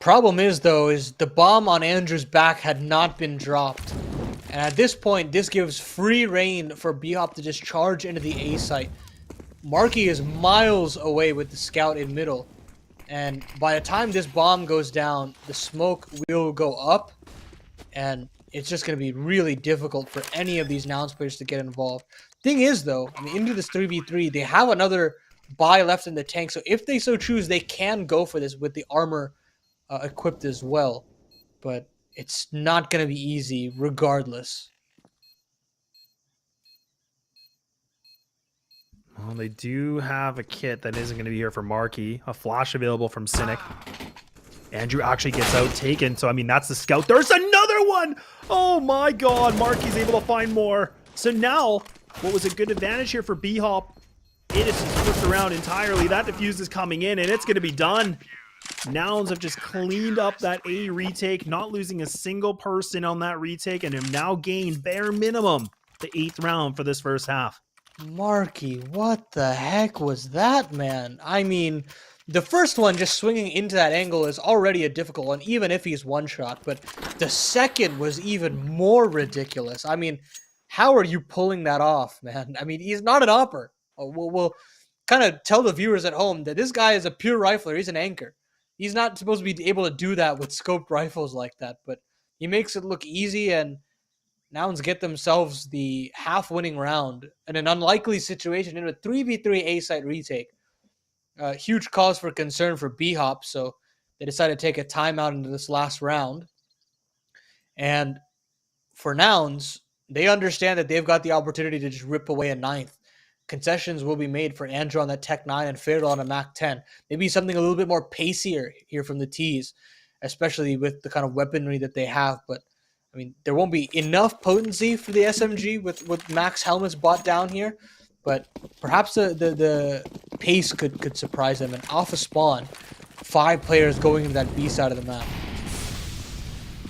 Problem is, though, is the bomb on Andrew's back had not been dropped. And at this point, this gives free reign for BHOP to just charge into the A site. Marky is miles away with the scout in middle. And by the time this bomb goes down, the smoke will go up. And it's just going to be really difficult for any of these Nouns players to get involved. Thing is, though, I mean, into this 3v3, they have another buy left in the tank. So if they so choose, they can go for this with the armor equipped as well. But it's not going to be easy regardless. Well, they do have a kit that isn't going to be here for Marky. A flash available from Cynic. Andrew actually gets out taken. So, I mean, that's the scout. There's another one. Oh, my God. Marky's able to find more. So now, what was a good advantage here for BHOP? It is just flipped around entirely. That defuse is coming in, and it's going to be done. Nouns have just cleaned up that A retake, not losing a single person on that retake, and have now gained bare minimum the 8th round for this first half. Marky, what the heck was that, man? I mean, the first one just swinging into that angle is already a difficult one, even if he's one shot. But the second was even more ridiculous. I mean, how are you pulling that off, man? I mean, he's not an opper. We'll kind of tell the viewers at home that this guy is a pure rifler. He's an anchor. He's not supposed to be able to do that with scoped rifles like that. But he makes it look easy, and Nouns get themselves the half-winning round in an unlikely situation in a 3v3 A-site retake. Huge cause for concern for BHOP, so they decided to take a timeout into this last round. And for Nouns, they understand that they've got the opportunity to just rip away a 9th. Concessions will be made for Andrew on that Tech 9 and Farrell on a Mac 10. Maybe something a little bit more pacier here from the T's, especially with the kind of weaponry that they have. But, I mean, there won't be enough potency for the SMG with Max helmets bought down here. But perhaps the pace could surprise them. And off a spawn, 5 players going into that B side of the map.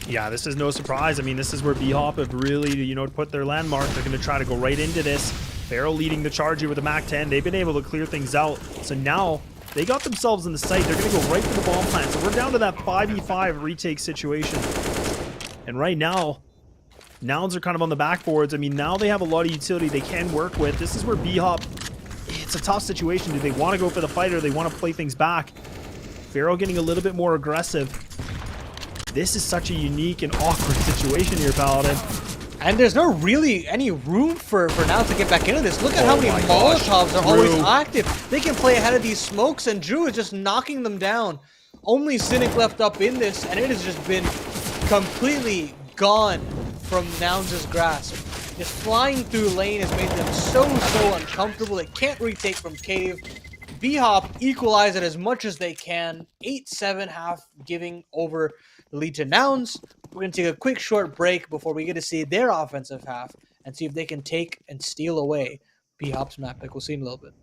Yeah, this is no surprise. I mean, this is where BHOP have really, put their landmark. They're going to try to go right into this. Farrell leading the charge here with a Mac 10. They've been able to clear things out. So now they got themselves in the site. They're going to go right for the bomb plant. So we're down to that 5v5 retake situation. And right now, Nouns are kind of on the backboards. I mean, now they have a lot of utility they can work with. This is where BHOP, it's a tough situation. Do they want to go for the fight, or they want to play things back? Farrell getting a little bit more aggressive. This is such a unique and awkward situation here, Paladin. And there's no really any room for Nouns to get back into this. Look at how many Molotovs are always active. They can play ahead of these smokes, and Drew is just knocking them down. Only Cynic left up in this, and it has just been completely gone from Nouns' grasp. Just flying through lane has made them so uncomfortable. They can't retake from cave. BHOP equalize it as much as they can. 8-7 half, giving over the lead to Nouns. We're going to take a quick short break before we get to see their offensive half and see if they can take and steal away BHOP's map pick. We'll see in a little bit.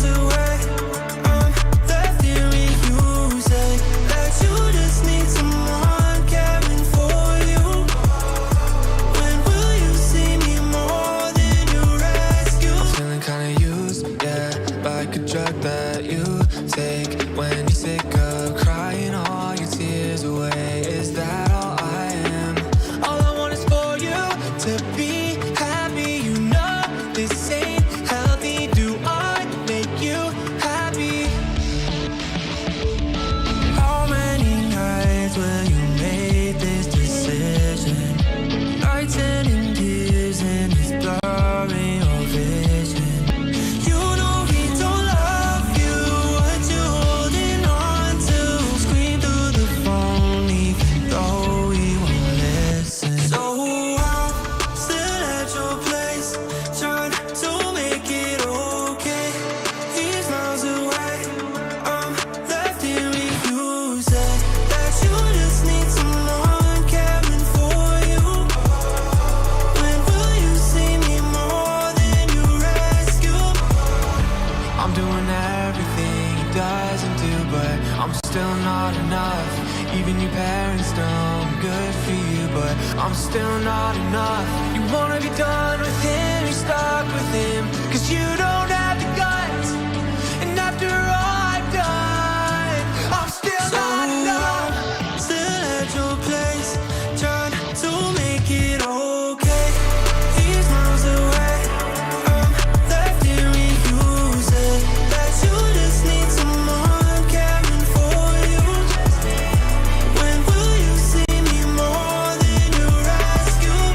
Away I'm still not enough. You wanna be done with him, you're stuck with him, 'cause you don't have the guts. And after all I've done, I'm still not enough. Still at your place, trying to make it okay. He's miles away, I'm left here reusing that you just need someone caring for you. When will you see me more than you rescue?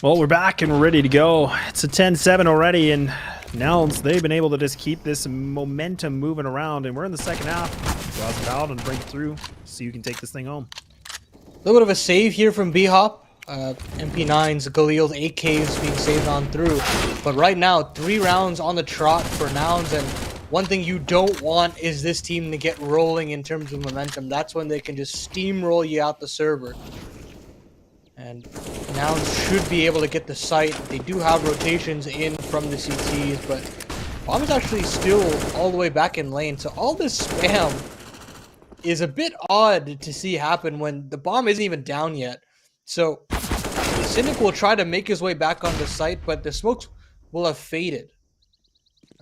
Well, we're back and we're ready to go. It's a 10-7 already, and Nouns, they've been able to just keep this momentum moving around, and we're in the second half. Draws a foul and break through so you can take this thing home. A little bit of a save here from BHOP. MP9's Galil's AK's being saved on through. But right now, 3 rounds on the trot for Nouns, and one thing you don't want is this team to get rolling in terms of momentum. That's when they can just steamroll you out the server. And Nouns should be able to get the site. They do have rotations in from the CTs, but Bomb is actually still all the way back in lane. So all this spam is a bit odd to see happen when the bomb isn't even down yet. So Cynic will try to make his way back on the site, but the smokes will have faded.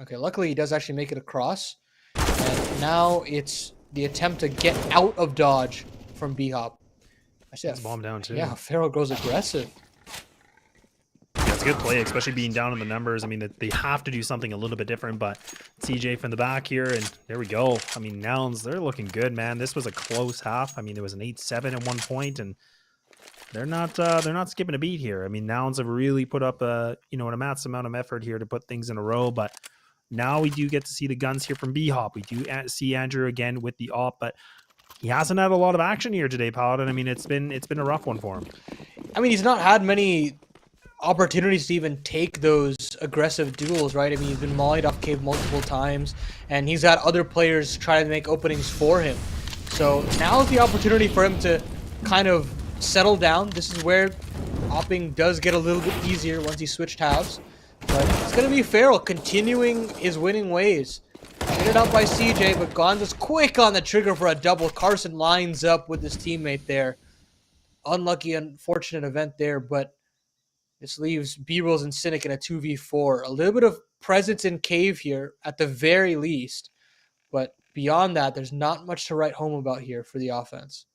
Okay, luckily he does actually make it across. And now it's the attempt to get out of dodge from BHOP. I see that bomb down too. Yeah, Pharaoh goes aggressive. Yeah, it's a good play, especially being down in the numbers. I mean, they have to do something a little bit different, but CJ from the back here, and there we go. I mean, Nouns, they're looking good, man. This was a close half. I mean, it was an 8-7 at one point, and they're not skipping a beat here. I mean, Nouns have really put up an immense amount of effort here to put things in a row, but now we do get to see the guns here from BHOP. We do see Andrew again with the op, but he hasn't had a lot of action here today, Paladin. I mean, it's been a rough one for him. I mean, he's not had many opportunities to even take those aggressive duels, right? I mean, he's been mollied off cave multiple times, and he's had other players try to make openings for him. So now is the opportunity for him to kind of settle down. This is where opping does get a little bit easier once he switched halves. But it's going to be Feral continuing his winning ways. Hit it out by CJ, but Gonza's quick on the trigger for a double. Carson lines up with his teammate there. Unlucky, unfortunate event there, but this leaves B-Rolls and Cynic in a 2v4. A little bit of presence in cave here at the very least, but beyond that, there's not much to write home about here for the offense.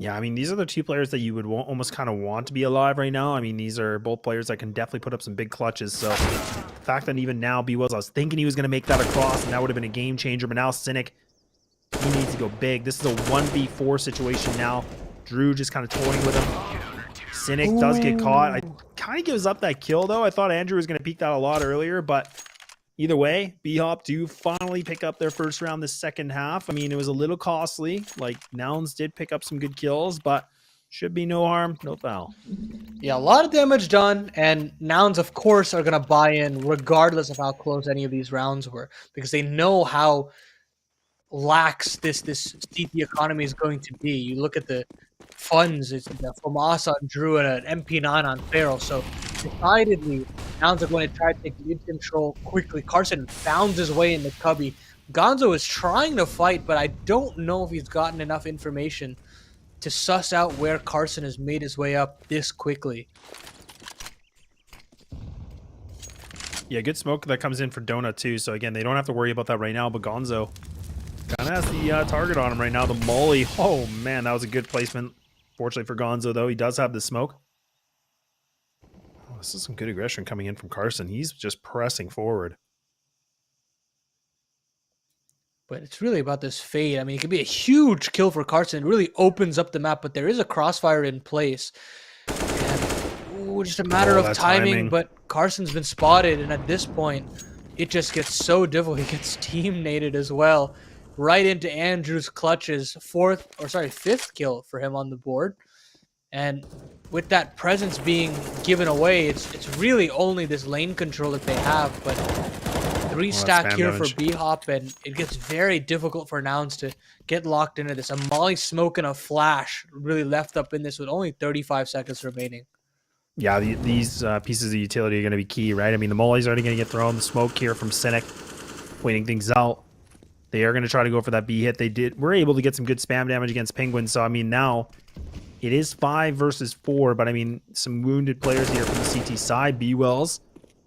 Yeah, I mean, these are the two players that you would almost kind of want to be alive right now. I mean, these are both players that can definitely put up some big clutches. So the fact that even now B-Wells, I was thinking he was going to make that across, and that would have been a game changer. But now Cynic, he needs to go big. This is a 1v4 situation now. Drew just kind of toying with him. Cynic does get caught. I kind of gives up that kill, though. I thought Andrew was going to peek that a lot earlier, but either way, BHOP do finally pick up their first round this second half. I mean, it was a little costly. Like, Nouns did pick up some good kills, but should be no harm, no foul. Yeah, a lot of damage done, and Nouns, of course, are going to buy in regardless of how close any of these rounds were, because they know how lax this CT economy is going to be. You look at the funds, it's Famasa on Drew and an MP9 on Feral, so decidedly Nouns are going to try to take lead control quickly. Carson found his way into Cubby. Gonzo is trying to fight, but I don't know if he's gotten enough information to suss out where Carson has made his way up this quickly. Yeah, good smoke that comes in for Donut too. So again, they don't have to worry about that right now, but Gonzo kind of has the target on him right now. The molly. Oh man, that was a good placement. Fortunately for Gonzo though, he does have the smoke. This is some good aggression coming in from Carson. He's just pressing forward. But it's really about this fade. I mean, it could be a huge kill for Carson. It really opens up the map, but there is a crossfire in place. And just a matter of timing, but Carson's been spotted, and at this point, it just gets so difficult. He gets team-nated as well. Right into Andrew's clutches. Fifth kill for him on the board. And with that presence being given away, it's really only this lane control that they have, but 3-stack here for BHOP, and it gets very difficult for Nouns to get locked into this. A molly smoke and a flash really left up in this with only 35 seconds remaining. Yeah, these pieces of utility are going to be key, right? I mean, the molly's already going to get thrown. The smoke here from Cynic, waiting things out. They are going to try to go for that B hit. We're able to get some good spam damage against Penguin, so I mean, now it is 5 versus 4, but I mean, some wounded players here from the CT side. B-Wells.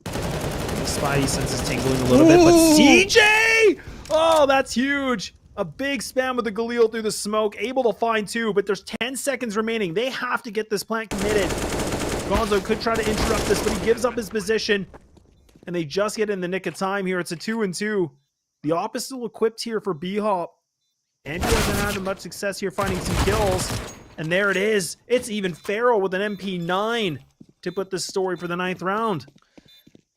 Spidey senses tingling a little bit, but CJ! Oh, that's huge. A big spam with the Galil through the smoke, able to find 2, but there's 10 seconds remaining. They have to get this plant committed. Gonzo could try to interrupt this, but he gives up his position, and they just get in the nick of time here. It's a 2-2. The op is still equipped here for BHOP. Andrew hasn't had much success here finding some kills, and there it is. It's even Feral with an MP9. to put this story for the 9th round.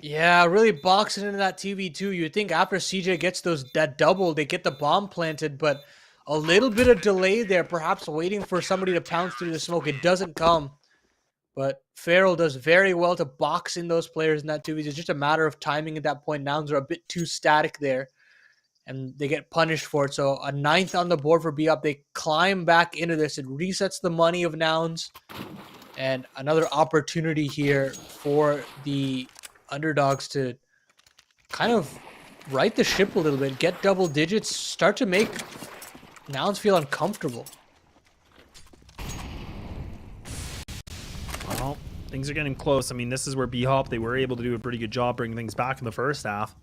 Yeah, really boxing into that TV2. You'd think after CJ gets that double, they get the bomb planted, but a little bit of delay there, perhaps waiting for somebody to pounce through the smoke. It doesn't come. But Farrell does very well to box in those players in that 2v. It's just a matter of timing at that point. Nouns are a bit too static there, and they get punished for it. So a 9th on the board for BHOP. They climb back into this. It resets the money of Nouns, and another opportunity here for the underdogs to kind of right the ship a little bit, get double digits, start to make Nouns feel uncomfortable. Well, things are getting close. I mean, this is where BHOP, they were able to do a pretty good job bringing things back in the first half.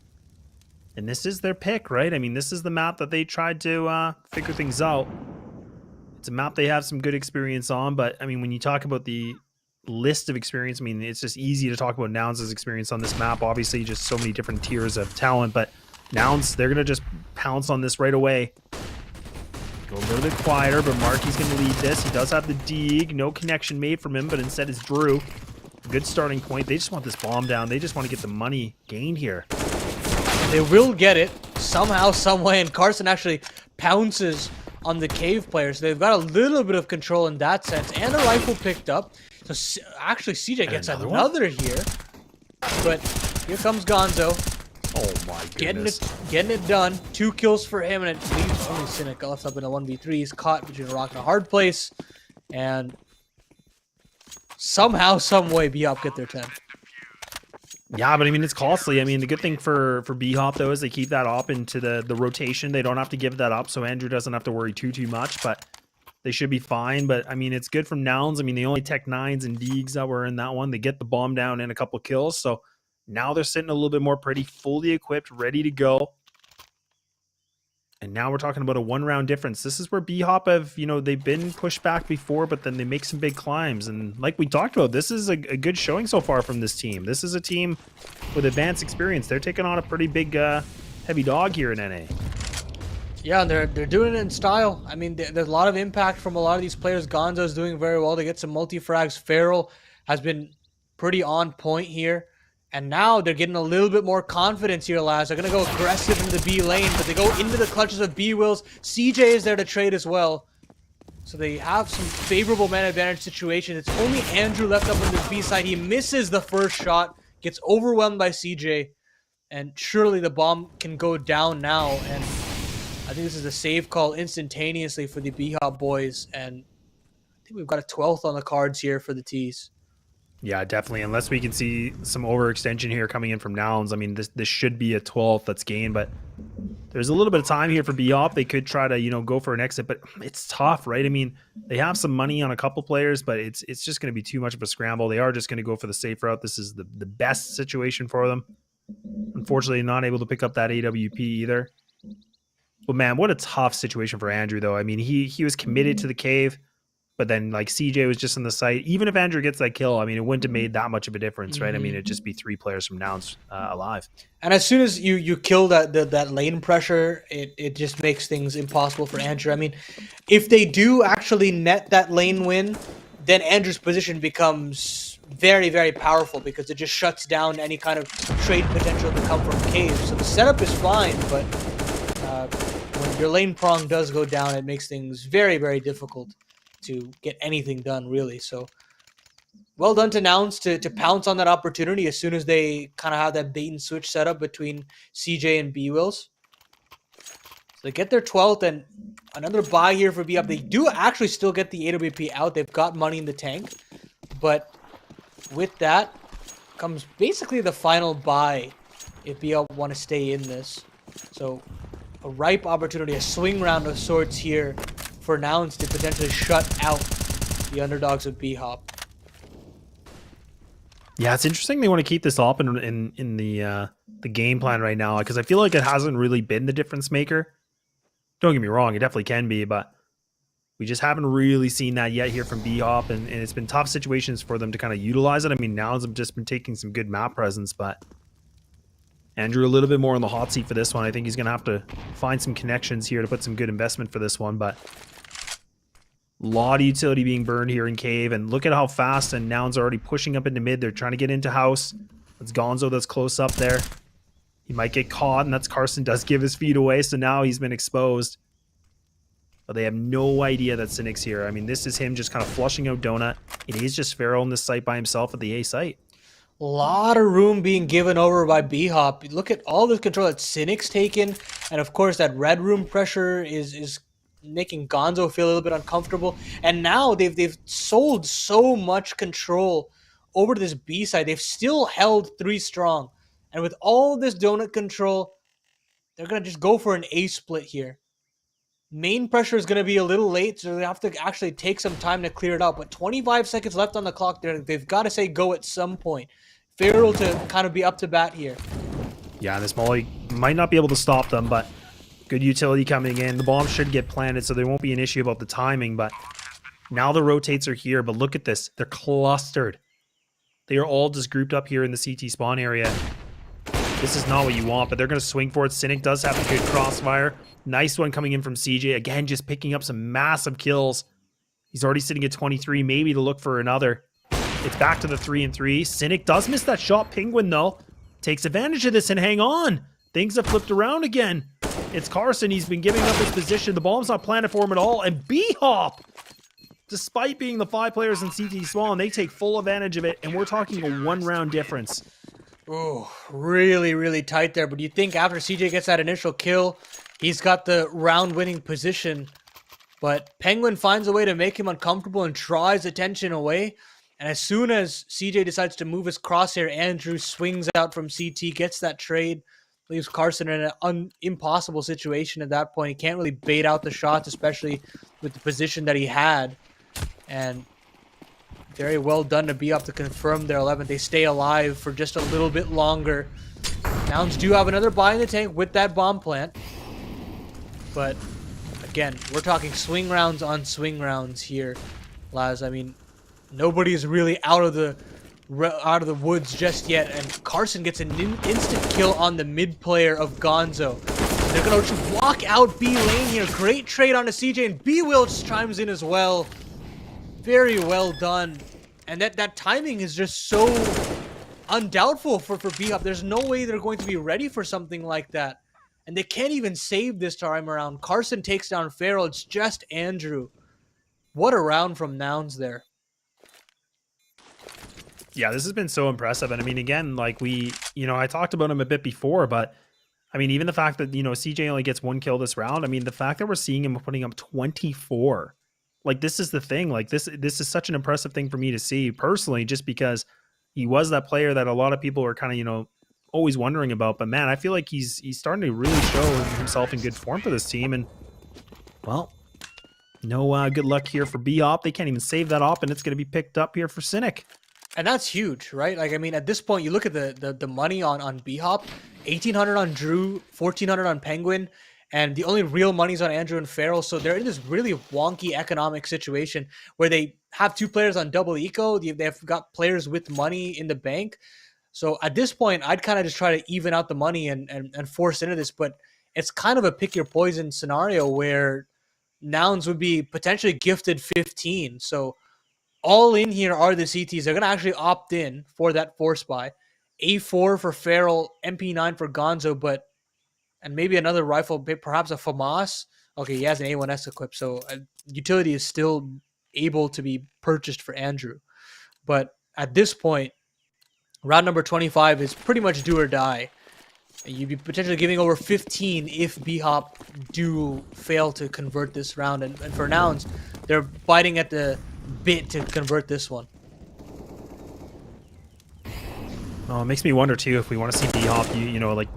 And this is their pick, right? I mean, this is the map that they tried to figure things out. It's a map they have some good experience on, but I mean, when you talk about the list of experience, I mean, it's just easy to talk about Nouns' experience on this map. Obviously, just so many different tiers of talent, but Nouns, they're going to just pounce on this right away. Go a little bit quieter, but Marky's going to lead this. He does have the dig. No connection made from him, but instead it's Drew. Good starting point. They just want this bomb down. They just want to get the money gained here. They will get it somehow, some way, and Carson actually pounces on the cave player, so they've got a little bit of control in that sense, and a rifle picked up. So actually CJ gets another here, but here comes Gonzo. Oh my goodness. Getting it done. 2 kills for him, and it leaves only Cynic left up in a 1v3. He's caught between a rock and a hard place, and somehow, some way, BHOP get their 10. Yeah, but I mean, it's costly. I mean, the good thing for BHOP, though, is they keep that op into the rotation. They don't have to give that up, so Andrew doesn't have to worry too much, but they should be fine. But, I mean, it's good from Nouns. I mean, they only tech 9s and Deegs that were in that one. They get the bomb down and a couple kills, so now they're sitting a little bit more pretty, fully equipped, ready to go. And now we're talking about a 1-round difference. This is where BHOP have, you know, they've been pushed back before, but then they make some big climbs. And like we talked about, this is a good showing so far from this team. This is a team with advanced experience. They're taking on a pretty big, heavy dog here in NA. Yeah, and they're doing it in style. I mean, there's a lot of impact from a lot of these players. Gonzo's doing very well to get some multi-frags. Farrell has been pretty on point here. And now they're getting a little bit more confidence here, lads. They're going to go aggressive in the B lane, but they go into the clutches of B-Wills. CJ is there to trade as well. So they have some favorable man advantage situations. It's only Andrew left up on the B side. He misses the first shot, gets overwhelmed by CJ, and surely the bomb can go down now. And I think this is a save call instantaneously for the BHOP boys. And I think we've got a 12th on the cards here for the T's. Yeah, definitely. Unless we can see some overextension here coming in from Nouns. I mean, this should be a 12th that's gained, but there's a little bit of time here for BHOP. They could try to, you know, go for an exit, but it's tough, right? I mean, they have some money on a couple players, but it's just going to be too much of a scramble. They are just going to go for the safe route. This is the best situation for them. Unfortunately, not able to pick up that AWP either. But man, what a tough situation for Andrew, though. I mean, he was committed to the cave. But then, like, CJ was just in the site. Even if Andrew gets that kill, I mean, it wouldn't have made that much of a difference, right? I mean, it'd just be 3 players from Nouns alive. And as soon as you kill that lane pressure, it just makes things impossible for Andrew. I mean, if they do actually net that lane win, then Andrew's position becomes very, very powerful because it just shuts down any kind of trade potential to come from Cave. So the setup is fine, but when your lane prong does go down, it makes things very, very difficult to get anything done, really. So well done to Nouns to pounce on that opportunity as soon as they kind of have that bait and switch setup between CJ and B-Wills. So they get their 12th, and another buy here for BHOP. They do actually still get the AWP out. They've got money in the tank, but with that comes basically the final buy if BHOP want to stay in this. So a ripe opportunity, a swing round of sorts here for Nouns to potentially shut out the underdogs of BHOP. Yeah, it's interesting they want to keep this up in the game plan right now, because I feel like it hasn't really been the difference maker. Don't get me wrong, it definitely can be, but we just haven't really seen that yet here from BHOP, and it's been tough situations for them to kind of utilize it. I mean, Nouns have just been taking some good map presence, but Andrew a little bit more on the hot seat for this one. I think he's going to have to find some connections here to put some good investment for this one, but lot of utility being burned here in Cave, and look at how fast and Nouns are already pushing up into mid. They're trying to get into house. It's Gonzo that's close up there. He might get caught, and that's Carson does give his feet away, so now he's been exposed. But they have no idea that Cynic's here. I mean, this is him just kind of flushing out Donut. It is just Feral in this site by himself at the A site. A lot of room being given over by BHOP. Look at all the control that Cynic's taken, and of course that red room pressure is making Gonzo feel a little bit uncomfortable. And now they've sold so much control over to this B side. They've still held 3 strong. And with all this donut control, they're going to just go for an A split here. Main pressure is going to be a little late, so they have to actually take some time to clear it out. But 25 seconds left on the clock. They've got to say go at some point. Feral to kind of be up to bat here. Yeah, this Molly might not be able to stop them, but good utility coming in. The bomb should get planted, so there won't be an issue about the timing. But now the rotates are here, but look at this. They're clustered. They are all just grouped up here in the CT spawn area. This is not what you want, but they're going to swing for it. Cynic does have a good crossfire. Nice one coming in from CJ. Again, just picking up some massive kills. He's already sitting at 23, maybe to look for another. It's back to the 3-3. Cynic does miss that shot. Penguin, though, takes advantage of this and hang on. Things have flipped around again. It's Carson. He's been giving up his position. The bomb's not planted for him at all. And BHOP, despite being the 5 players in CT spawn, they take full advantage of it. And we're talking a 1-round difference. Oh, really, really tight there. But you think after CJ gets that initial kill, he's got the round-winning position. But Penguin finds a way to make him uncomfortable and draws attention away. And as soon as CJ decides to move his crosshair, Andrew swings out from CT, gets that trade, leaves Carson in an impossible situation at that point. He can't really bait out the shots, especially with the position that he had. And very well done to be up to confirm their 11th. They stay alive for just a little bit longer. Nouns do have another buy in the tank with that bomb plant. But again, we're talking swing rounds on swing rounds here, Laz. I mean, nobody's really out of the woods just yet, and Carson gets an instant kill on the mid player of Gonzo. They're gonna just walk out B lane here. Great trade onto CJ, and B Wilch chimes in as well. Very well done. And that timing is just so undoubtful for BHOP. There's no way they're going to be ready for something like that. And they can't even save this time around. Carson takes down Feral. It's just Andrew. What a round from Nouns there. Yeah, this has been so impressive. And I mean, again, like I talked about him a bit before, but I mean, even the fact that, CJ only gets 1 kill this round, I mean, the fact that we're seeing him putting up 24, like, this is the thing. Like, this is such an impressive thing for me to see personally, just because he was that player that a lot of people are kind of, always wondering about. But man, I feel like he's starting to really show himself in good form for this team. And well, no good luck here for BHOP. They can't even save that op, and it's going to be picked up here for Cynic. And that's huge, right? Like, I mean, at this point, you look at the money on BHOP, 1,800 on Drew, 1,400 on Penguin, and the only real money's on Andrew and Feral. So they're in this really wonky economic situation where they have 2 players on double eco. They've got players with money in the bank. So at this point, I'd kind of just try to even out the money and force into this. But it's kind of a pick your poison scenario where Nouns would be potentially gifted 15. So all in here are the CTs. They're going to actually opt in for that force buy. A4 for Feral, MP9 for Gonzo, and maybe another rifle, perhaps a FAMAS. Okay, he has an A1S equipped, so utility is still able to be purchased for Andrew. But at this point, round number 25 is pretty much do or die. You'd be potentially giving over 15 if BHOP do fail to convert this round. And for Nouns, they're biting at the bit to convert this one. Oh, it makes me wonder too if we want to see BHOP, like,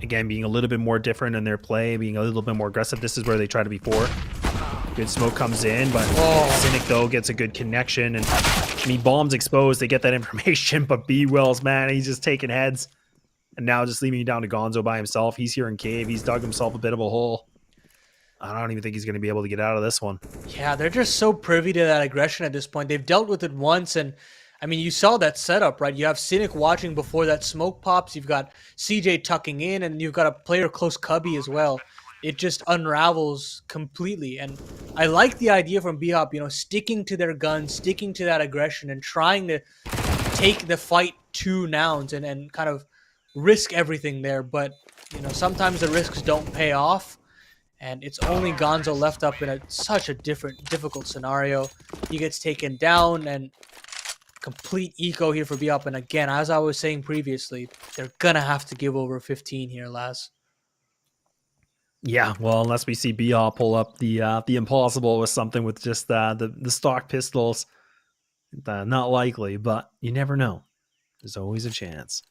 again, being a little bit more different in their play, being a little bit more aggressive. This is where they try to be 4. Good smoke comes in, but Cynic, though, gets a good connection. And I mean, bomb's exposed. They get that information, but B-Wells, man, he's just taking heads. And now just leaving down to Gonzo by himself. He's here in cave. He's dug himself a bit of a hole. I don't even think he's going to be able to get out of this one. Yeah, they're just so privy to that aggression at this point. They've dealt with it once, and I mean, you saw that setup, right? You have Cynic watching before that smoke pops. You've got CJ tucking in, and you've got a player close cubby as well. it just unravels completely. And I like the idea from BHOP, sticking to their guns, sticking to that aggression, and trying to take the fight to Nouns and kind of risk everything there. But sometimes the risks don't pay off, and it's only Gonzo left up in such a difficult scenario. He gets taken down, and complete eco here for BHOP. And again, as I was saying previously, they're gonna have to give over 15 here, Laz. Yeah, well, unless we see BHOP pull up the impossible with something with just the stock pistols, not likely. But you never know. There's always a chance.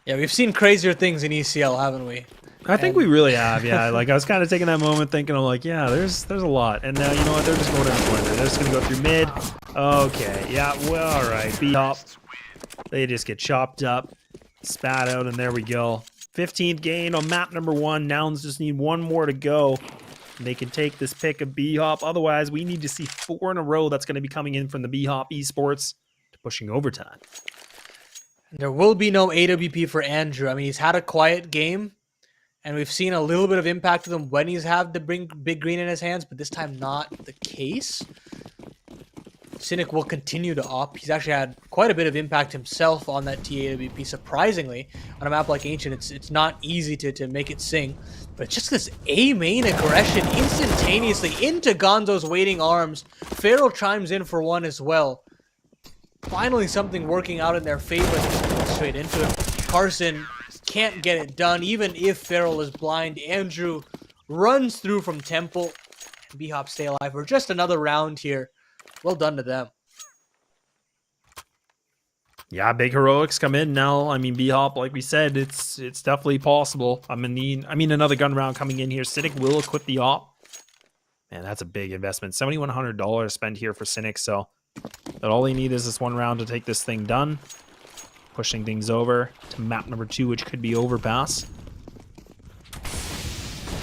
Yeah, we've seen crazier things in ECL, haven't we? I think we really have, yeah. Like, I was kind of taking that moment thinking, I'm like, yeah, there's a lot. And now, you know what? They're just going down the corner. They're just going to go through mid. Okay, yeah, well, all right. BHOP. They just get chopped up, spat out, and there we go. 15th gain on map number 1. Nouns just need one more to go. They can take this pick of BHOP. Otherwise, we need to see 4 in a row that's going to be coming in from the BHOP Esports to pushing overtime. There will be no AWP for Andrew. I mean, he's had a quiet game, and we've seen a little bit of impact with him when he's had the big green in his hands, but this time not the case. Cynic will continue to op. He's actually had quite a bit of impact himself on that TAWP, surprisingly. On a map like Ancient, it's not easy to make it sing. But just this A-main aggression instantaneously into Gonzo's waiting arms. Feral chimes in for one as well. Finally something working out in their favor. Straight into him. Carson can't get it done, even if Feral is blind. Andrew runs through from Temple. And BHOP stay alive for just another round here. Well done to them. Yeah, big heroics come in now. I mean, BHOP, like we said, it's definitely possible. I mean, another gun round coming in here. Cynic will equip the op. Man, that's a big investment. $7,100 spent here for Cynic, so but all they need is this one round to take this thing done. Pushing things over to map number 2, which could be Overpass.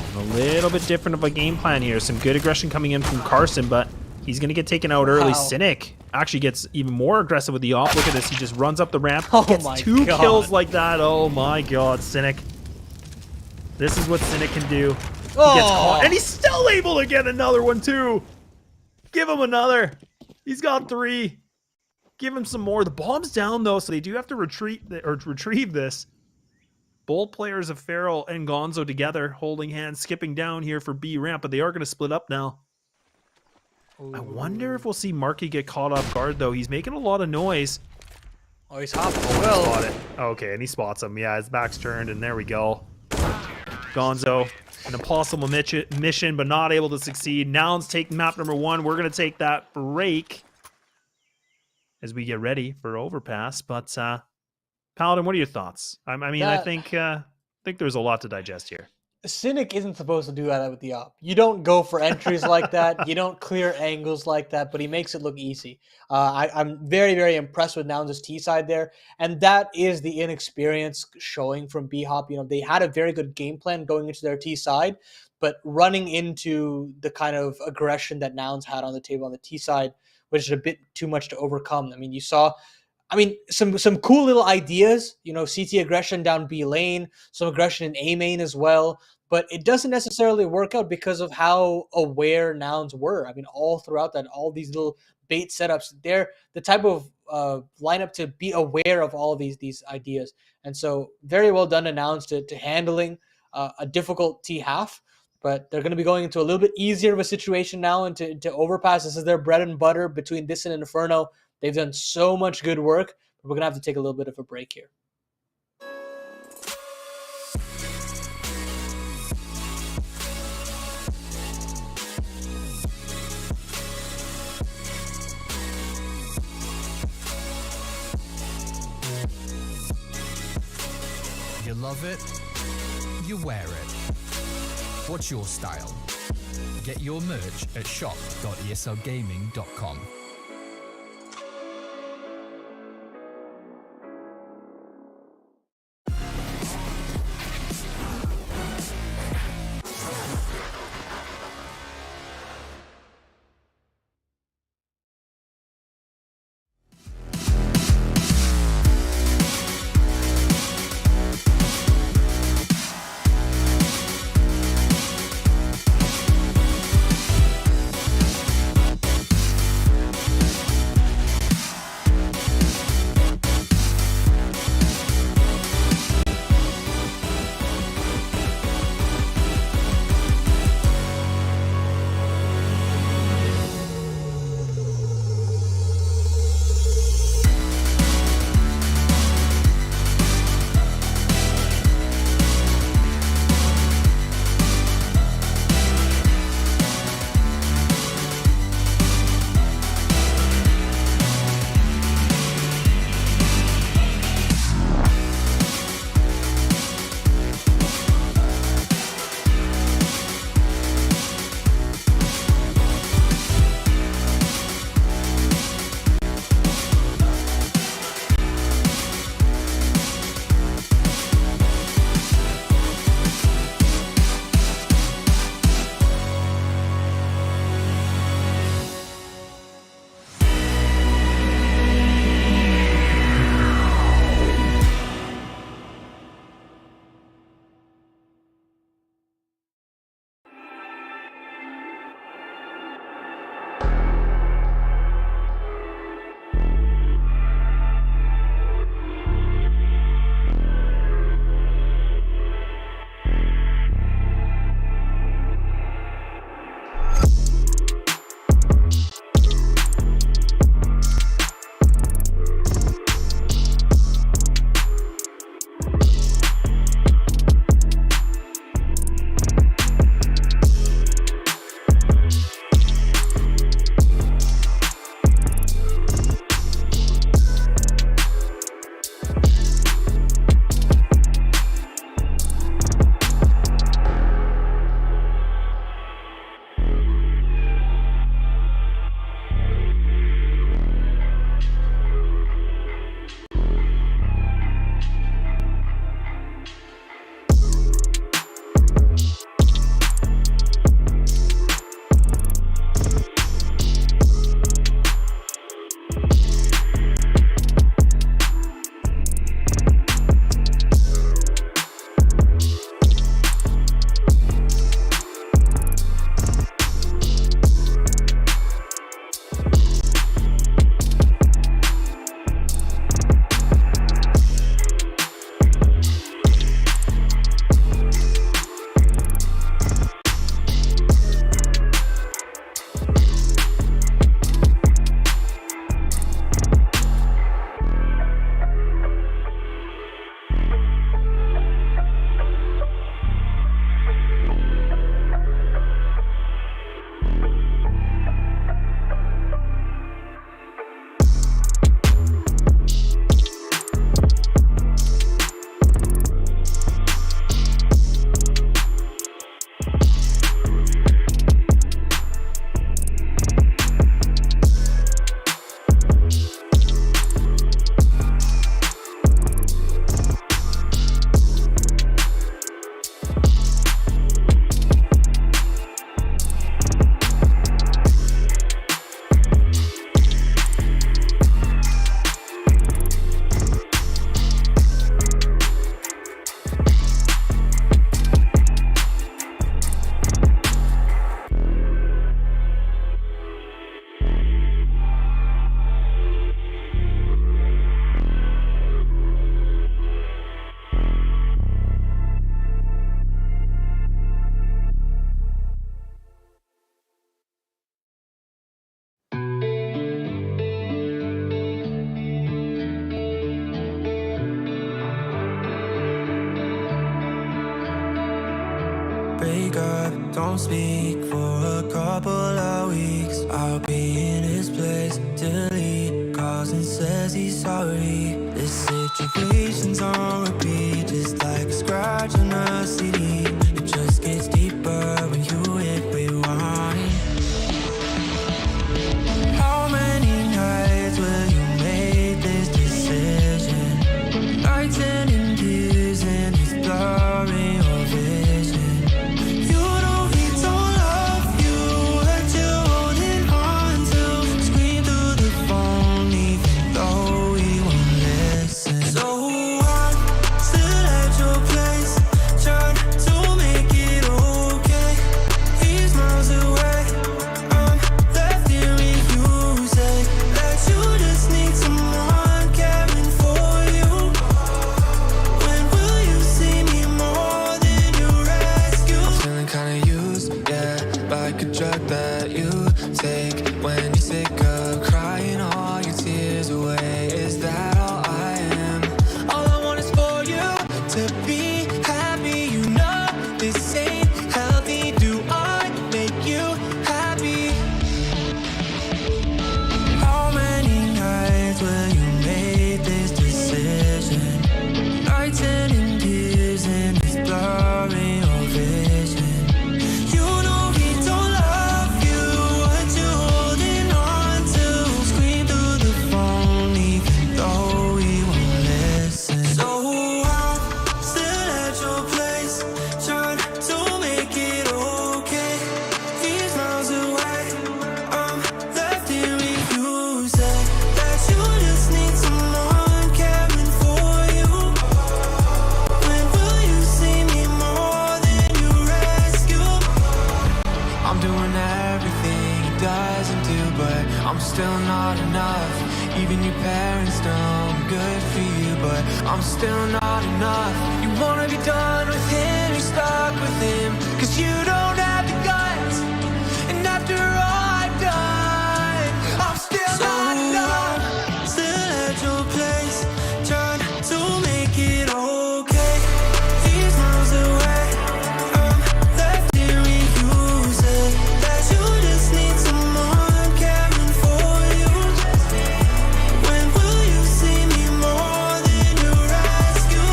And a little bit different of a game plan here. Some good aggression coming in from Carson, but he's going to get taken out early. Wow. Cynic actually gets even more aggressive with the op. Look at this. He just runs up the ramp. Oh Gets my 2 God. kills like that. Oh my God, Cynic. This is what Cynic can do. He gets caught, and he's still able to get another one too. Give him another. He's got 3. Give him some more. The bomb's down though, so they do have to retrieve this. Both players of Feral and Gonzo together, holding hands, skipping down here for B ramp, but they are going to split up now. I wonder if we'll see Marky get caught off guard, though. He's making a lot of noise. Oh, he's hopping. Oh, spot it. Okay, and he spots him. Yeah, his back's turned, and there we go. Gonzo, an impossible mission, but not able to succeed. Nouns take map number 1. We're going to take that break as we get ready for Overpass. But, Paladin, what are your thoughts? I mean, I think there's a lot to digest here. Cynic isn't supposed to do that with the op. You don't go for entries like that. You don't clear angles like that, but he makes it look easy. I'm very, very impressed with Nouns' T side there. And that is the inexperience showing from BHOP. They had a very good game plan going into their T side, but running into the kind of aggression that Nouns had on the table on the T side was a bit too much to overcome. I mean, you saw some cool little ideas, CT aggression down B lane, some aggression in A main as well, but it doesn't necessarily work out because of how aware Nouns were. I mean, all throughout that, all these little bait setups, they're the type of lineup to be aware of all of these ideas. And so very well done to Nouns to handling a difficult T half, but they're going to be going into a little bit easier of a situation now and to Overpass. This is their bread and butter between this and Inferno. They've done so much good work, but we're going to have to take a little bit of a break here. You love it, you wear it. What's your style? Get your merch at shop.eslgaming.com. don't speak for a couple of weeks. I'll be in his place till he calls and says he's sorry. This situation's on repeat, just like a scratch on a CD. It just gets deeper when you hit rewind. How many nights will you make this decision? Nights ending tears and it's blurring your vision. You know he don't love you, hurt you holding on to. Scream through the phone even though he won't listen. So I'm still at your place, trying to make it okay. He's miles away, I'm left here with you. Say that you just need someone caring for you. When will you see me more than your rescue? I'm feeling kinda used, yeah, like a drug that you take when you're sick of crying all your tears away. Is that all I am? All I want is for you to be happy. You know this ain't healthy. Do I make you happy? How many nights will you make this decision? Nights ending tears and it's blurring your vision. You know he don't love you, what you holding on to. Scream through the phone even though he won't listen. So I'm still at your place, trying to make it okay. He's miles away, I'm left here with you. Say that you just need someone caring for you. When will you see me more than you rescue? I'm doing everything he doesn't do, but I'm still not enough. Even your parents know I'm good for you, but I'm still not enough. You wanna be done with him, you're stuck with him, 'cause you don't have the guts. And after all I've done, I'm still not enough. Still at your place, trying to make it okay. He's miles away, I'm left here with you. Say that you just need someone caring for you. When will you see me more than your rescue?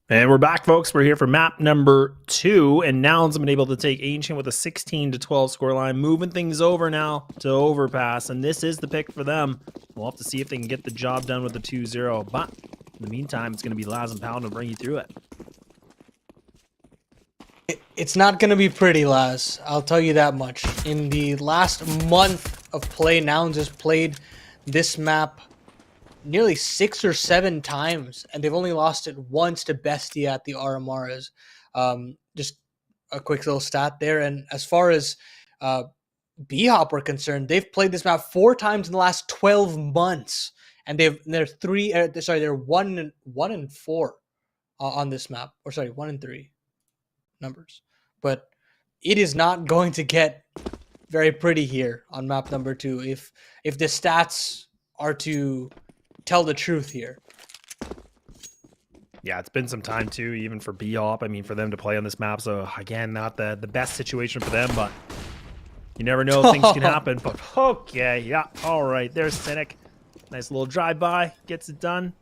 And we're back, folks. We're here for map number 2, and Nouns have been able to take Ancient with a 16-12 scoreline, moving things over now to Overpass, and this is the pick for them. We'll have to see if they can get the job done with the 2-0, but in the meantime, it's going to be Laz and Pound to bring you through it. It's not going to be pretty, Laz. I'll tell you that much. In the last month of play, Nouns has played this map nearly 6 or 7 times, and they've only lost it once to Bestia at the RMRs. Just a quick little stat there. And as far as BHOP are concerned, they've played this map 4 times in the last 12 months, and they're 1-4 on this map, or sorry, 1-3 numbers. But it is not going to get very pretty here on map number 2 if the stats are to tell the truth here. Yeah, it's been some time too, even for BHOP. I mean, for them to play on this map. So again, not the best situation for them, but you never know, things can happen. But okay, yeah, all right. There's Cynic. Nice little drive-by, gets it done.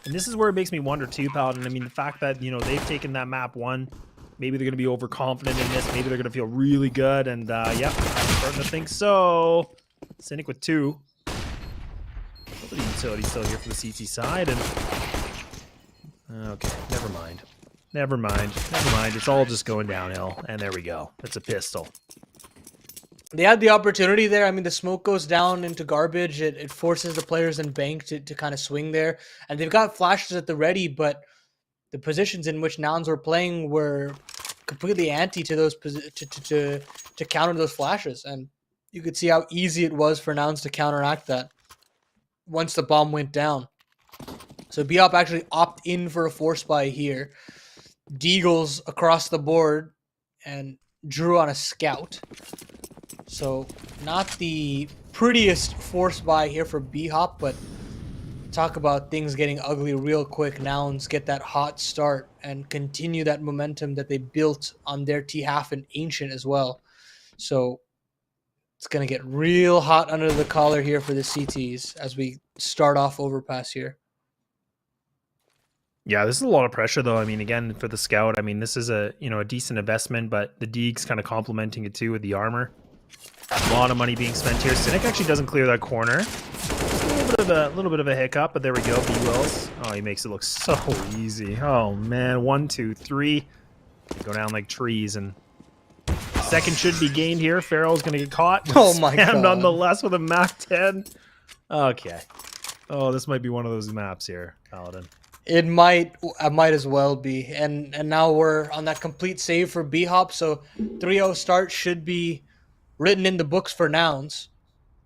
And this is where it makes me wonder too, Paladin. I mean, the fact that, you know, they've taken that map 1, maybe they're going to be overconfident in this. Maybe they're going to feel really good. And yeah, I'm starting to think so. Cynic with 2. The utility's still here for the CT side, and okay, never mind. It's all just going downhill, and there we go. It's a pistol. They had the opportunity there. I mean, the smoke goes down into garbage. It forces the players in bank to kind of swing there, and they've got flashes at the ready, but the positions in which Nouns were playing were completely anti to those to counter those flashes, and you could see how easy it was for Nouns to counteract that once the bomb went down. So BHOP actually opt in for a force buy here. Deagles across the board and drew on a scout. So not the prettiest force buy here for BHOP, but talk about things getting ugly real quick. Nouns get that hot start and continue that momentum that they built on their T-half and Ancient as well. So it's going to get real hot under the collar here for the CTs as we start off Overpass here. Yeah, this is a lot of pressure, though. I mean, again, for the scout, I mean, this is a decent investment, but the Deeg's kind of complementing it too with the armor. A lot of money being spent here. Cynic actually doesn't clear that corner. A little bit of a hiccup, but there we go. B-Wills. Oh, he makes it look so easy. Oh man, 1, 2, 3. Go down like trees, and second should be gained here. Farrell's going to get caught. Oh my god. Nonetheless with a Mach 10. Okay. Oh, this might be one of those maps here, Paladin. It might as well be. And now we're on that complete save for BHOP. So 3-0 start should be written in the books for Nouns.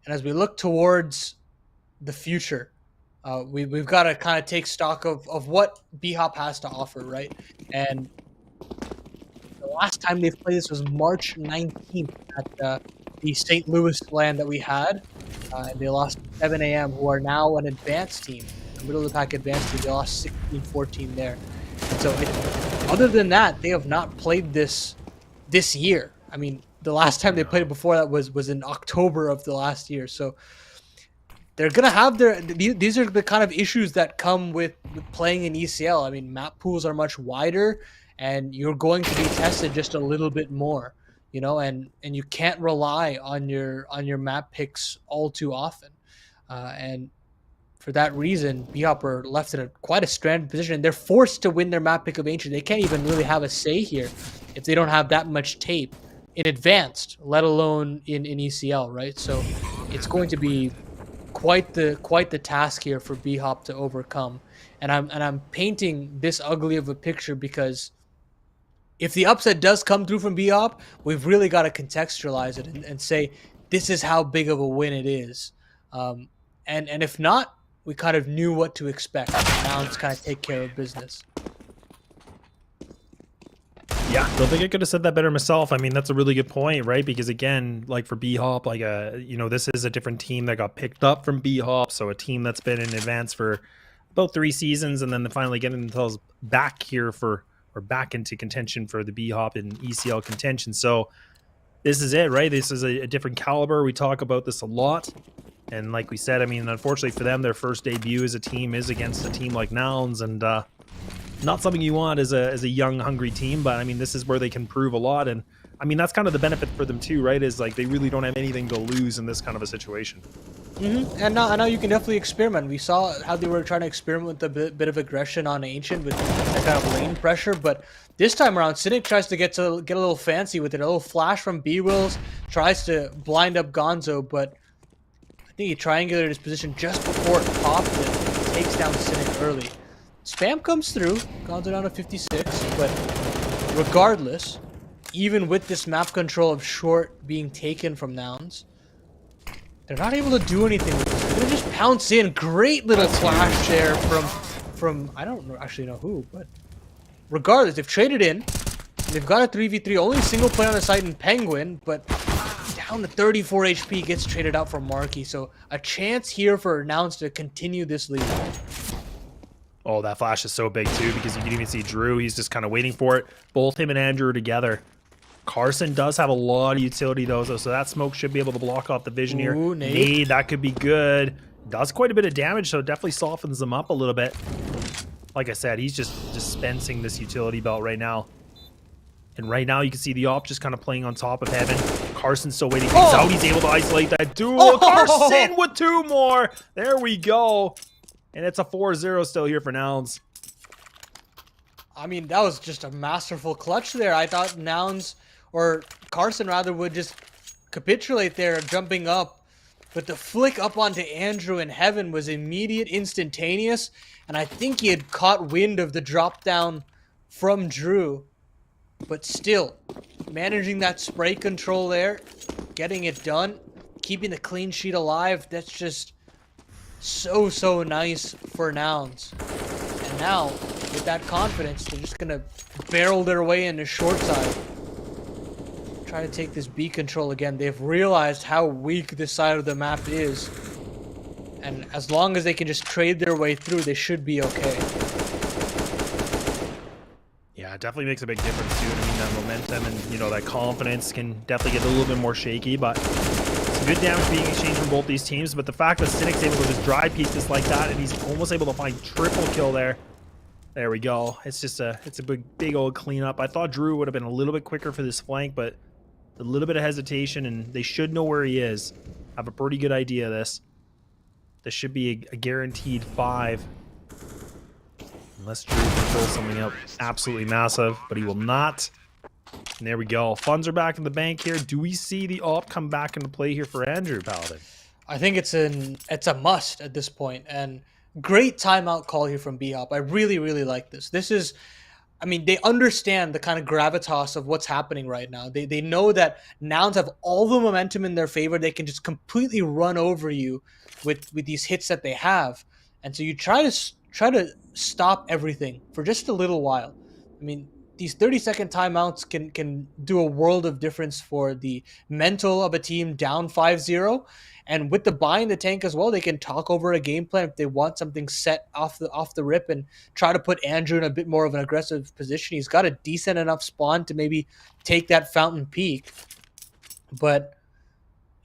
And as we look towards the future, we've got to kind of take stock of what BHOP has to offer, right? And the last time they've played this was March 19th at the St. Louis LAN that we had. And they lost 7 a.m., who are now an advanced team. Middle of the pack advanced team. They lost 16-14 there. And so other than that, they have not played this year. I mean, the last time they played it before that was in October of the last year. So they're going to have these are the kind of issues that come with playing in ECL. I mean, map pools are much wider, and you're going to be tested just a little bit more, you know, and you can't rely on your map picks all too often. And for that reason, BHOP are left in quite a stranded position. They're forced to win their map pick of Ancient. They can't even really have a say here if they don't have that much tape in Advanced, let alone in ECL, right? So it's going to be quite the task here for BHOP to overcome. And I'm painting this ugly of a picture because if the upset does come through from BHOP, we've really got to contextualize it and say this is how big of a win it is. And if not, we kind of knew what to expect. Now let's kind of take care of business. Yeah, don't think I could have said that better myself. I mean, that's a really good point, right? Because again, like for BHOP, like this is a different team that got picked up from BHOP, so a team that's been in advance for about 3 seasons, and then finally getting themselves back here for or back into contention for the BHOP and ECL contention. So this is it, right? This is a different caliber. We talk about this a lot. And like we said, I mean, unfortunately for them, their first debut as a team is against a team like Nouns, and not something you want as a young, hungry team. But I mean, this is where they can prove a lot. And I mean, that's kind of the benefit for them too, right? Is like they really don't have anything to lose in this kind of a situation. And now you can definitely experiment. We saw how they were trying to experiment with a bit of aggression on Ancient with that kind of lane pressure, but this time around, Cynic tries to get a little fancy with it. A little flash from B-Wills, tries to blind up Gonzo, but I think he triangulated his position just before it popped and takes down Cynic early. Spam comes through, Gonzo down to 56, but regardless, even with this map control of short being taken from Nouns, they're not able to do anything with this. They're gonna just pounce in. Great little flash there from I don't actually know who, but regardless, they've traded in. They've got a 3v3, only single player on the site in Penguin, but down to 34 HP, gets traded out for Marky. So a chance here for Nouns to continue this lead. Oh, that flash is so big too, because you can even see Drew. He's just kind of waiting for it. Both him and Andrew are together. Carson does have a lot of utility though, so that smoke should be able to block off the vision here. Ooh, nade, that could be good. Does quite a bit of damage, so it definitely softens them up a little bit. Like I said, he's just dispensing this utility belt right now. And right now you can see the op just kind of playing on top of Heaven. Carson's still waiting things out. He's able to isolate that duel. Carson with 2 more. There we go. And it's a 4-0 still here for Nouns. I mean, that was just a masterful clutch there. I thought Nouns, or Carson rather, would just capitulate there, jumping up. But the flick up onto Andrew in Heaven was immediate, instantaneous. And I think he had caught wind of the drop down from Drew. But still, managing that spray control there, getting it done, keeping the clean sheet alive, that's just so nice for Nouns. And now, with that confidence, they're just going to barrel their way into short side. Try to take this B control again. They've realized how weak this side of the map is. And as long as they can just trade their way through, they should be okay. Yeah, it definitely makes a big difference too. I mean, that momentum and, you know, that confidence can definitely get a little bit more shaky, but some good damage being exchanged from both these teams. But the fact that Cynic's able to just dry piece this like that, and he's almost able to find triple kill there. There we go. It's just it's a big old cleanup. I thought Drew would have been a little bit quicker for this flank, but a little bit of hesitation, and they should know where he is. Have a pretty good idea of this. This should be a guaranteed 5. Unless Drew can pull something up absolutely massive, but he will not. And there we go. Funds are back in the bank here. Do we see the op come back into play here for Andrew, Paladin? I think it's a must at this point, and great timeout call here from BHOP. I really like this. This is, I mean, they understand the kind of gravitas of what's happening right now. They know that Nouns have all the momentum in their favor. They can just completely run over you with these hits that they have, and so you try to stop everything for just a little while. I mean, these 30-second timeouts can do a world of difference for the mental of a team down 5-0. And with the buy in the tank as well, they can talk over a game plan if they want something set off the rip and try to put Andrew in a bit more of an aggressive position. He's got a decent enough spawn to maybe take that fountain peak. But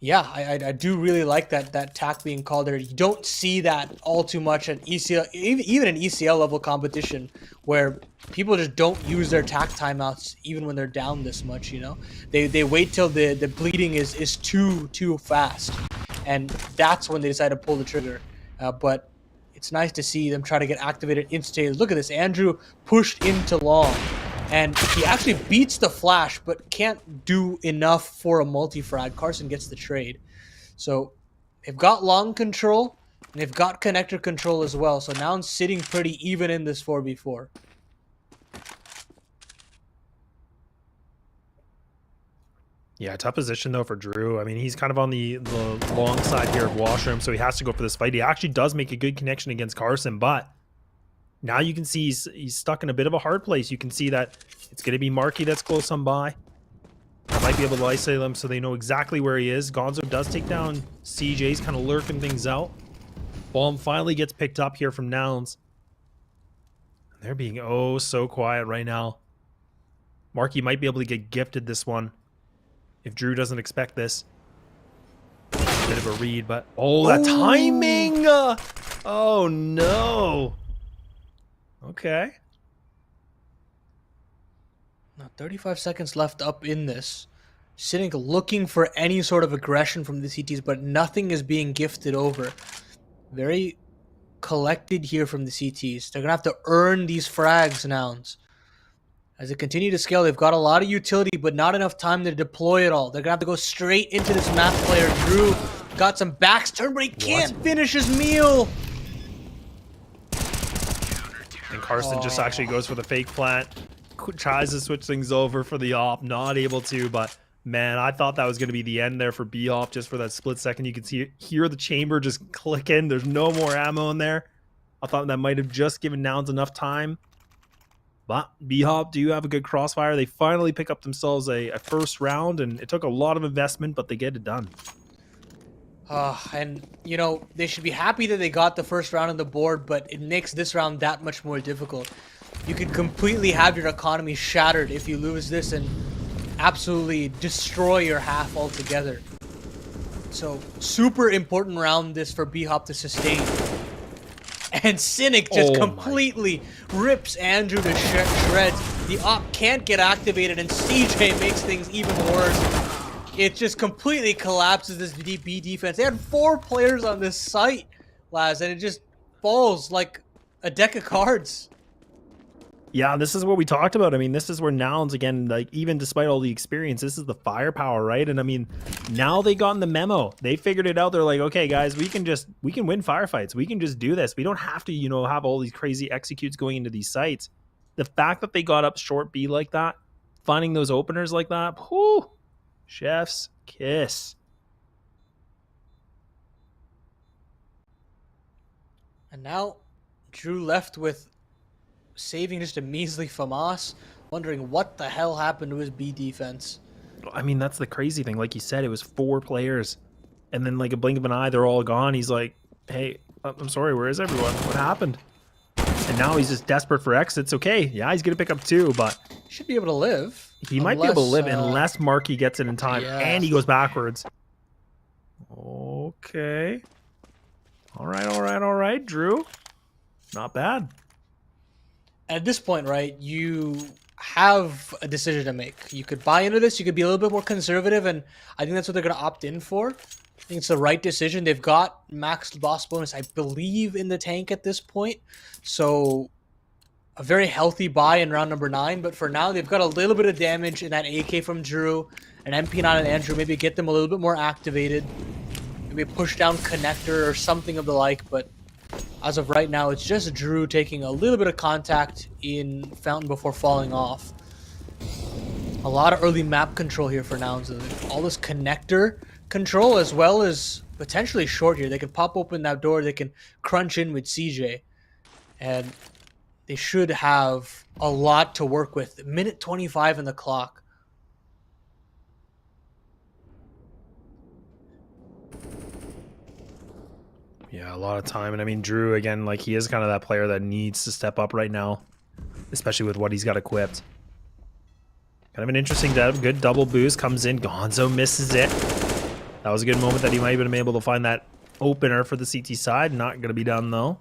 yeah, I do really like that tack being called there. You don't see that all too much at ECL, even in ECL level competition, where people just don't use their tack timeouts even when they're down this much. You know, they wait till the bleeding is too fast, and that's when they decide to pull the trigger. But it's nice to see them try to get activated instantly. Look at this, Andrew pushed into long. And he actually beats the flash, but can't do enough for a multi-frag. Carson gets the trade. So they've got long control, and they've got connector control as well. So now I'm sitting pretty even in this 4v4. Yeah, tough position though for Drew. I mean, he's kind of on the long side here of Washroom, so he has to go for this fight. He actually does make a good connection against Carson, but now you can see he's stuck in a bit of a hard place. You can see that it's going to be Marky that's close on by. I might be able to isolate him so they know exactly where he is. Gonzo does take down CJ. He's kind of lurking things out. Bomb finally gets picked up here from Nouns. They're being oh so quiet right now. Marky might be able to get gifted this one if Drew doesn't expect this. Bit of a read, but that timing! Oh no! Okay. Now 35 seconds left up in this. Cynic looking for any sort of aggression from the CTs, but nothing is being gifted over. Very collected here from the CTs. They're going to have to earn these frags, Nouns. As they continue to scale, they've got a lot of utility, but not enough time to deploy it all. They're going to have to go straight into this map player. Drew got some backs turn, but he can't finish his meal. And Carson just actually goes for the fake plant. Tries to switch things over for the op. Not able to, but man, I thought that was going to be the end there for BHOP just for that split second. You can hear the chamber just clicking. There's no more ammo in there. I thought that might have just given Nouns enough time. But BHOP do have a good crossfire. They finally pick up themselves a first round, and it took a lot of investment, but they get it done. And, you know, they should be happy that they got the first round on the board, but it makes this round that much more difficult. You could completely have your economy shattered if you lose this and absolutely destroy your half altogether. So, super important round this for BHOP to sustain. And Cynic just completely rips Andrew to shreds. The op can't get activated, and CJ makes things even worse. It just completely collapses this B defense. They had 4 players on this site, Laz, and it just falls like a deck of cards. Yeah, this is what we talked about. I mean, this is where Nouns, again, like, even despite all the experience, this is the firepower, right? And I mean, now they got in the memo. They figured it out. They're like, okay, guys, we can win firefights. We can just do this. We don't have to, you know, have all these crazy executes going into these sites. The fact that they got up short B like that, finding those openers like that, whoo, chef's kiss. And now Drew left with saving just a measly FAMAS, wondering what the hell happened to his B defense. I mean, that's the crazy thing. Like you said, it was 4 players. And then like a blink of an eye, they're all gone. He's like, hey, I'm sorry, where is everyone? What happened? And now he's just desperate for exits. Okay, yeah, he's going to pick up 2, but he should be able to live. He might be able to live unless Marky gets it in time and he goes backwards. Okay. All right, Drew. Not bad. At this point, right, you have a decision to make. You could buy into this. You could be a little bit more conservative, and I think that's what they're going to opt in for. I think it's the right decision. They've got max boss bonus, I believe, in the tank at this point. So a very healthy buy in round number 9. But for now, they've got a little bit of damage in that AK from Drew, an MP9 and Andrew. Maybe get them a little bit more activated. Maybe a push down connector or something of the like, but as of right now, it's just Drew taking a little bit of contact in Fountain before falling off. A lot of early map control here for Nouns. All this connector control as well as potentially short here. They can pop open that door. They can crunch in with CJ. And they should have a lot to work with. Minute 25 in the clock. Yeah, a lot of time. And I mean, Drew, again, like, he is kind of that player that needs to step up right now, especially with what he's got equipped. Kind of an interesting good double boost comes in. Gonzo misses it. That was a good moment that he might have been able to find that opener for the CT side. Not going to be done, though.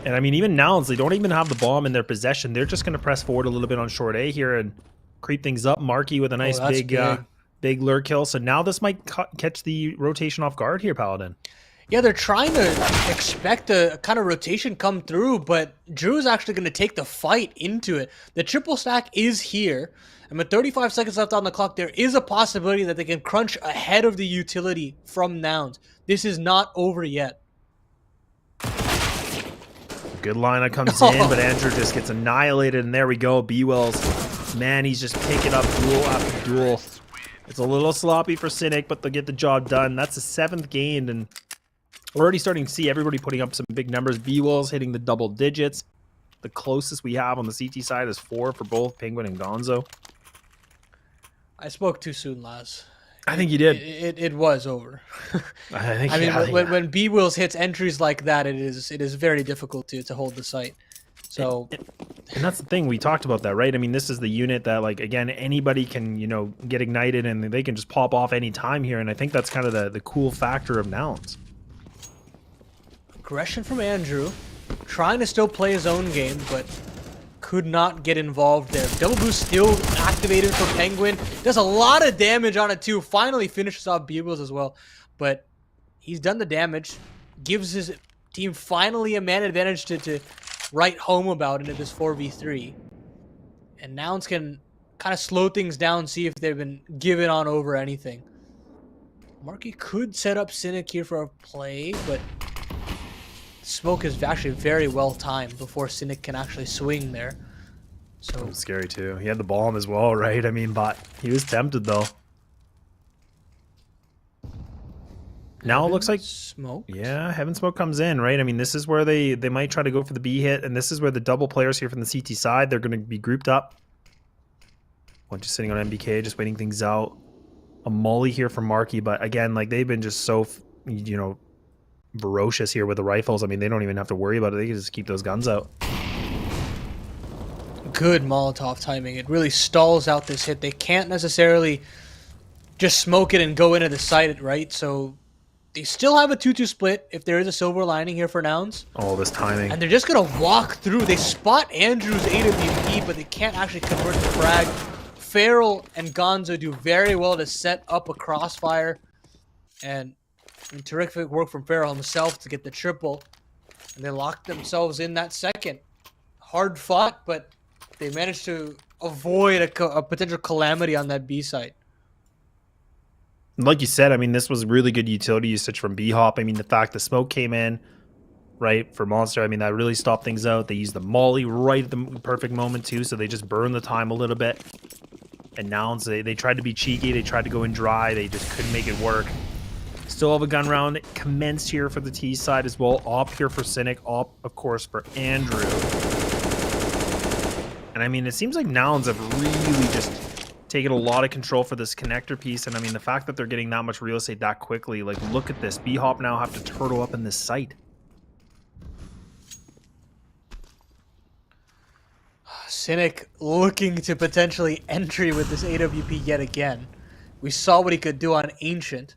And I mean, even Nouns, they don't even have the bomb in their possession. They're just going to press forward a little bit on short A here and creep things up. Marky with a nice big lure kill. So now this might catch the rotation off guard here, Paladin. Yeah, they're trying to expect a kind of rotation come through, but Drew's actually going to take the fight into it. The triple stack is here, and with 35 seconds left on the clock, there is a possibility that they can crunch ahead of the utility from Nouns. This is not over yet. Good lineup comes in, but Andrew just gets annihilated, and there we go. B-Wells, man, he's just picking up duel after duel. It's a little sloppy for Cynic, but they'll get the job done. That's the 7th gained, and we're already starting to see everybody putting up some big numbers. B-Wells hitting the double digits. The closest we have on the CT side is 4 for both Penguin and Gonzo. I spoke too soon, Laz. I think you did. It was over. I mean, when B-Wills hits entries like that, it is very difficult to hold the site. So And that's the thing, we talked about that, right? I mean, this is the unit that, like, again, anybody can, you know, get ignited and they can just pop off any time here. And I think that's kind of the cool factor of Nouns. Aggression from Andrew, trying to still play his own game, but could not get involved there. Double boost still activated for Penguin. Does a lot of damage on it too. Finally finishes off Bugles as well. But he's done the damage. Gives his team finally a man advantage to write home about into this 4v3. And Nouns can kind of slow things down, see if they've been given on over anything. Marky could set up Cynic here for a play, but smoke is actually very well timed before Cynic can actually swing there. So Scary too. He had the bomb as well, right? I mean, but he was tempted though. Now it looks like smoke. Yeah, Heaven Smoke comes in, right? I mean, this is where they might try to go for the B hit, and this is where the double players here from the CT side, they're going to be grouped up. One just sitting on MBK, just waiting things out. A molly here from Marky, but again, like, they've been just so, you know, ferocious here with the rifles. I mean, they don't even have to worry about it. They can just keep those guns out. Good Molotov timing. It really stalls out this hit. They can't necessarily just smoke it and go into the site, right? So they still have a 2-2 split if there is a silver lining here for Nouns. Oh, this timing. And they're just going to walk through. They spot Andrew's AWP, but they can't actually convert the frag. Farrell and Gonzo do very well to set up a crossfire. And terrific work from Farrell himself to get the triple. And they locked themselves in that second. Hard fought, but they managed to avoid a potential calamity on that B site. Like you said, I mean, this was really good utility usage from BHOP. I mean, the fact the smoke came in, right, for Monster, I mean, that really stopped things out. They used the molly right at the perfect moment, too, so they just burned the time a little bit. And Nouns, they tried to be cheeky. They tried to go in dry. They just couldn't make it work. Still have a gun round commenced here for the T side as well. Op here for Cynic. Op, of course, for Andrew. And, I mean, it seems like Nouns have really just taking a lot of control for this connector piece. And I mean, the fact that they're getting that much real estate that quickly, like, look at this. BHOP now have to turtle up in this site. Cynic looking to potentially entry with this AWP yet again. We saw what he could do on Ancient.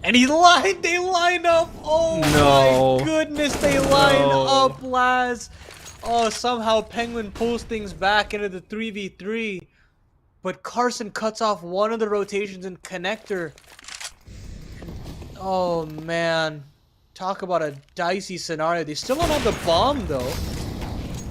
And they line up. Oh no. My goodness, they line up, Laz. Oh, somehow Penguin pulls things back into the 3v3. But Carson cuts off one of the rotations in connector. Oh, man. Talk about a dicey scenario. They still don't have the bomb, though.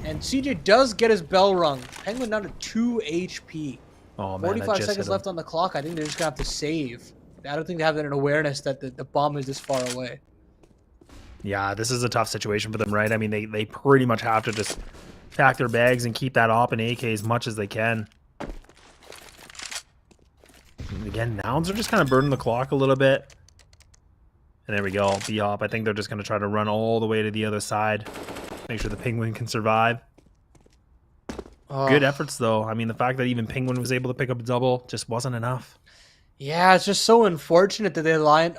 And CJ does get his bell rung. Penguin down to 2 HP. Oh, man, 45 seconds left on the clock. I think they're just going to have to save. I don't think they have an awareness that the bomb is this far away. Yeah, this is a tough situation for them, right? I mean, they pretty much have to just pack their bags and keep that op and AK as much as they can. And again, Nouns are just kind of burning the clock a little bit. And there we go, BHOP. I think they're just going to try to run all the way to the other side. Make sure the Penguin can survive. Good efforts, though. I mean, the fact that even Penguin was able to pick up a double just wasn't enough. Yeah, it's just so unfortunate that they line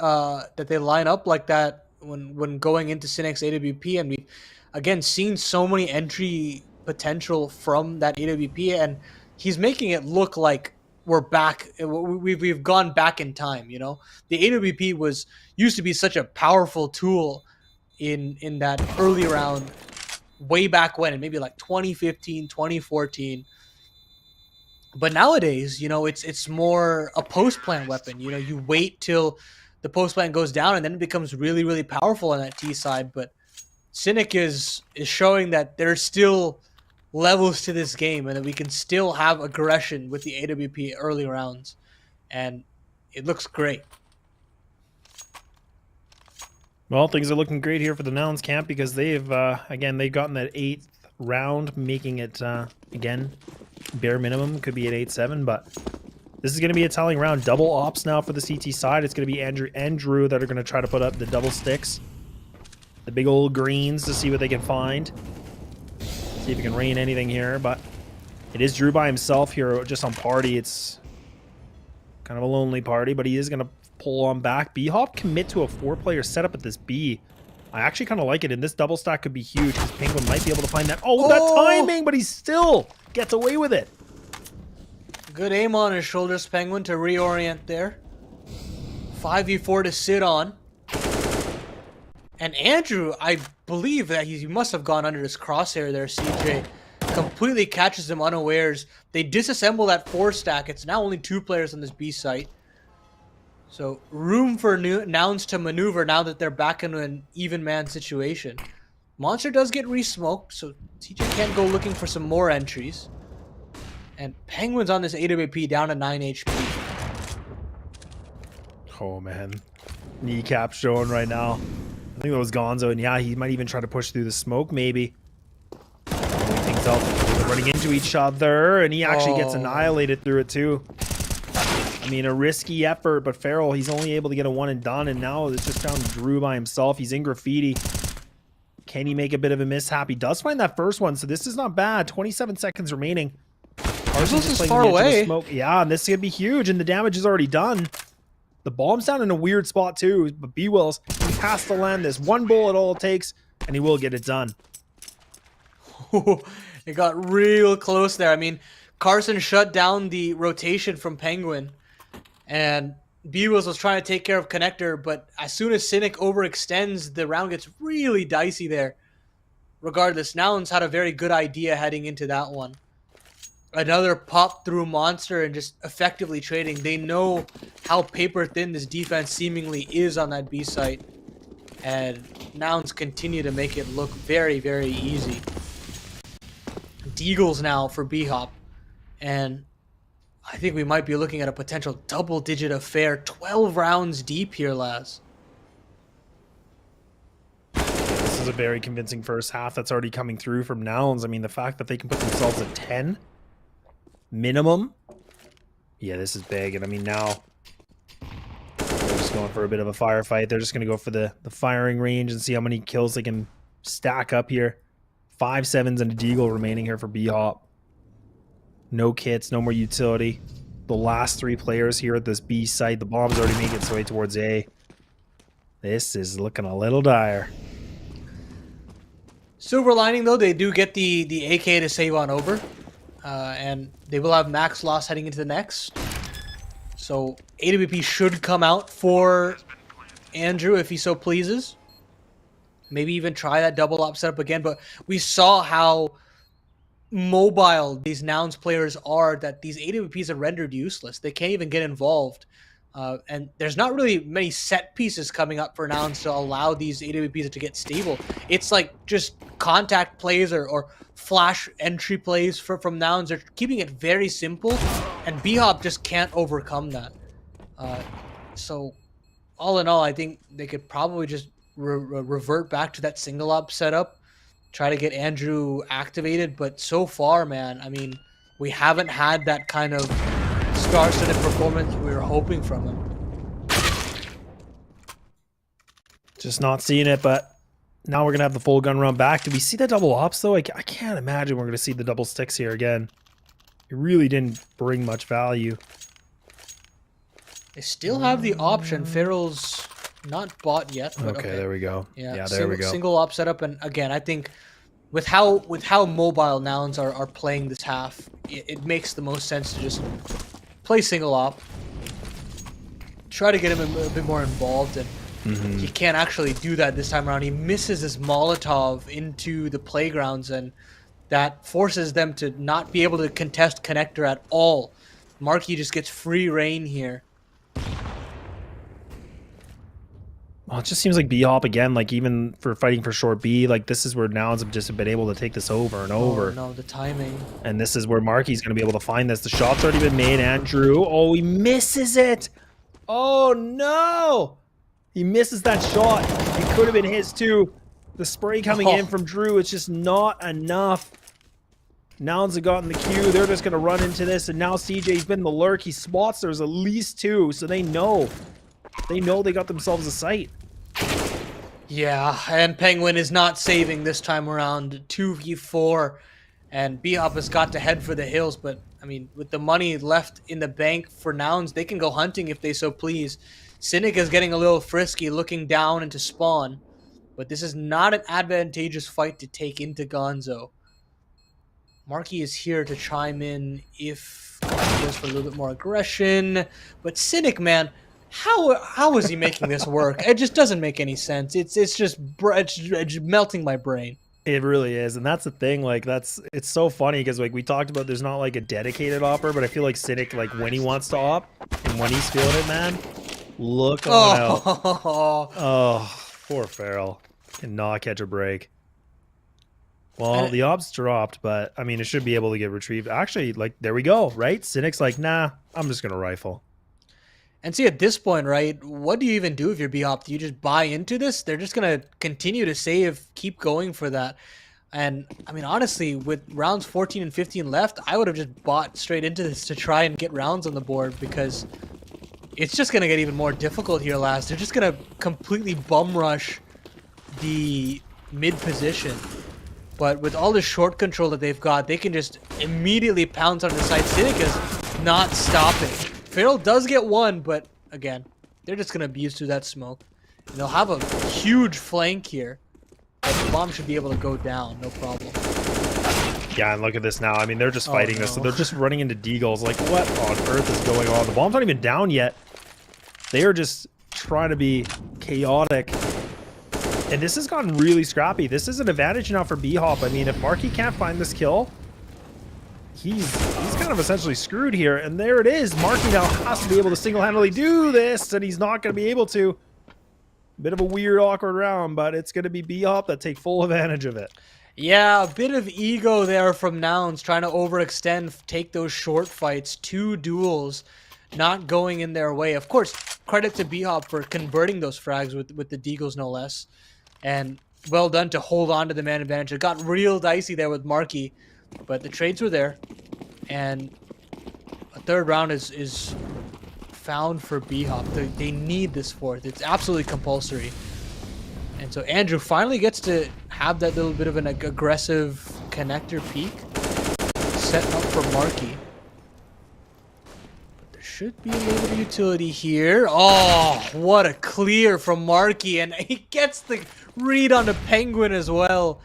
up like that when going into Cynic's AWP, and we've again seen so many entry potential from that AWP, and he's making it look like we're back. We've gone back in time. You know, the AWP used to be such a powerful tool in that early round way back when, maybe like 2015, 2014. But nowadays, you know, it's more a post-plant weapon. You know, you wait till the post-plant goes down, and then it becomes really, really powerful on that T side. But Cynic is showing that there's still levels to this game, and that we can still have aggression with the AWP early rounds. And it looks great. Well, things are looking great here for the Nouns camp, because they've gotten that 8th round, making it, again, bare minimum. Could be at 8-7, but this is going to be a telling round. Double ops now for the CT side. It's going to be Andrew and Drew that are going to try to put up the double sticks. The big old greens to see what they can find. See if he can rain anything here, but it is Drew by himself here just on party. It's kind of a lonely party, but he is going to pull on back. BHOP commit to a 4-player setup at this B. I actually kind of like it, and this double stack could be huge because Penguin might be able to find that. Oh, that timing, but he still gets away with it. Good aim on his shoulders, Penguin, to reorient there. 5v4 to sit on. And Andrew, I believe that he must have gone under his crosshair there, CJ. Completely catches him unawares. They disassemble that 4 stack. It's now only 2 players on this B site. So room for Nouns to maneuver now that they're back in an even man situation. Monster does get re-smoked, so CJ can't go looking for some more entries. And Penguin's on this AWP down to 9 HP. Oh, man. Kneecap showing right now. I think that was Gonzo, and yeah, he might even try to push through the smoke, maybe. Things out. They're running into each other, and he actually gets annihilated through it, too. I mean, a risky effort, but Farrell, he's only able to get a one and done, and now it's just down to Drew by himself. He's in graffiti. Can he make a bit of a mishap? He does find that first one, so this is not bad. 27 seconds remaining. Parsons is far away. Yeah, and this is going to be huge, and the damage is already done. The bomb's down in a weird spot, too, but B-Wills, he has to land this. One bullet all it takes, and he will get it done. It got real close there. I mean, Carson shut down the rotation from Penguin, and B-Wills was trying to take care of Connector, but as soon as Cynic overextends, the round gets really dicey there. Regardless, Nouns had a very good idea heading into that one. Another pop through Monster and just effectively trading. They know how paper thin this defense seemingly is on that B site. And Nouns continue to make it look very, very easy. Deagles now for BHOP. And I think we might be looking at a potential double-digit affair. 12 rounds deep here, Laz. This is a very convincing first half that's already coming through from Nouns. I mean, the fact that they can put themselves at 10 minimum. Yeah, this is big. And I mean, now they're just going for a bit of a firefight. They're just going to go for the firing range and see how many kills they can stack up here. 5 7s and a deagle remaining here for BHOP. No kits, no more utility. The last 3 players here at this B site. The bomb's already making its way towards A. This is looking a little dire. Silver lining, though, they do get the AK to save on over. And they will have max loss heading into the next. So AWP should come out for Andrew if he so pleases. Maybe even try that double op setup again. But we saw how mobile these Nouns players are, that these AWPs are rendered useless. They can't even get involved. And there's not really many set pieces coming up for Nouns to allow these AWPs to get stable. It's like just contact plays or flash entry plays from Nouns. They're keeping it very simple, and BHOP just can't overcome that. So all in all, I think they could probably just revert back to that single op setup, try to get Andrew activated. But so far, man, I mean, we haven't had that kind of star-studded performance we were hoping from him. Just not seeing it, but now we're going to have the full gun run back. Did we see the double ops, though? I can't imagine we're going to see the double sticks here again. It really didn't bring much value. They still have the option. Farrell's not bought yet. But okay, there we go. Yeah, there we go. Single op setup, and again, I think with how mobile Nouns are playing this half, it makes the most sense to just play single op. Try to get him a bit more involved, and he can't actually do that this time around. He misses his Molotov into the playgrounds, and that forces them to not be able to contest Connector at all. Markey just gets free reign here. Well, it just seems like BHOP again, like even for fighting for short B, like this is where Nouns have just been able to take this over and over. Oh, no, the timing. And this is where Markey's going to be able to find this. The shot's already been made. Andrew, oh, he misses it. Oh, no. He misses that shot. It could have been his, too. The spray coming in from Drew, it's just not enough. Nouns have gotten the cue. They're just going to run into this. And now CJ's been in the lurk. He spots there's at least 2, so they know. They know they got themselves a site. Yeah, and Penguin is not saving this time around. 2v4, and BHOP has got to head for the hills. But, I mean, with the money left in the bank for Nouns, they can go hunting if they so please. Cynic is getting a little frisky, looking down into spawn. but this is not an advantageous fight to take into Gonzo. Marky is here to chime in if he goes for a little bit more aggression. But Cynic, man, how is he making this work? It just doesn't make any sense. It's just it's melting my brain. It really is, and that's the thing. Like, it's so funny because like we talked about, there's not like a dedicated opper, but I feel like Cynic, like when he wants to op and when he's feeling it, man, look on out. Oh, poor Feral cannot catch a break. Well, the op's dropped, but I mean, it should be able to get retrieved. Actually, like there we go, right? Cynic's like, nah, I'm just gonna rifle. And see, at this point, right, what do you even do if you're BHOP? Do you just buy into this? They're just going to continue to save, keep going for that. And, I mean, honestly, with rounds 14 and 15 left, I would have just bought straight into this to try and get rounds on the board because it's just going to get even more difficult here last. They're just going to completely bum rush the mid position. But with all the short control that they've got, they can just immediately pounce on the side. Cynic is not stopping. Feral does get one, but again, they're just going to abuse through that smoke. And they'll have a huge flank here. But the bomb should be able to go down, no problem. Yeah, and look at this now. I mean, they're just fighting this. So they're just running into deagles. Like, what on earth is going on? The bomb's not even down yet. They are just trying to be chaotic. And this has gotten really scrappy. This is an advantage now for BHOP. I mean, if Marky can't find this kill, he's kind of essentially screwed here. And there it is. Marky now has to be able to single-handedly do this, and he's not going to be able to. Bit of a weird, awkward round, but it's going to be BHOP that take full advantage of it. Yeah, a bit of ego there from Nouns, trying to overextend, take those short fights. 2 duels not going in their way. Of course, credit to BHOP for converting those frags with the deagles, no less. And well done to hold on to the man advantage. It got real dicey there with Marky, but the trades were there. And a third round is found for BHOP. They need this fourth. It's absolutely compulsory. And so Andrew finally gets to have that little bit of an aggressive connector peek set up for Marky. But there should be a little bit of utility here. Oh, what a clear from Marky. And he gets the read on the Penguin as well.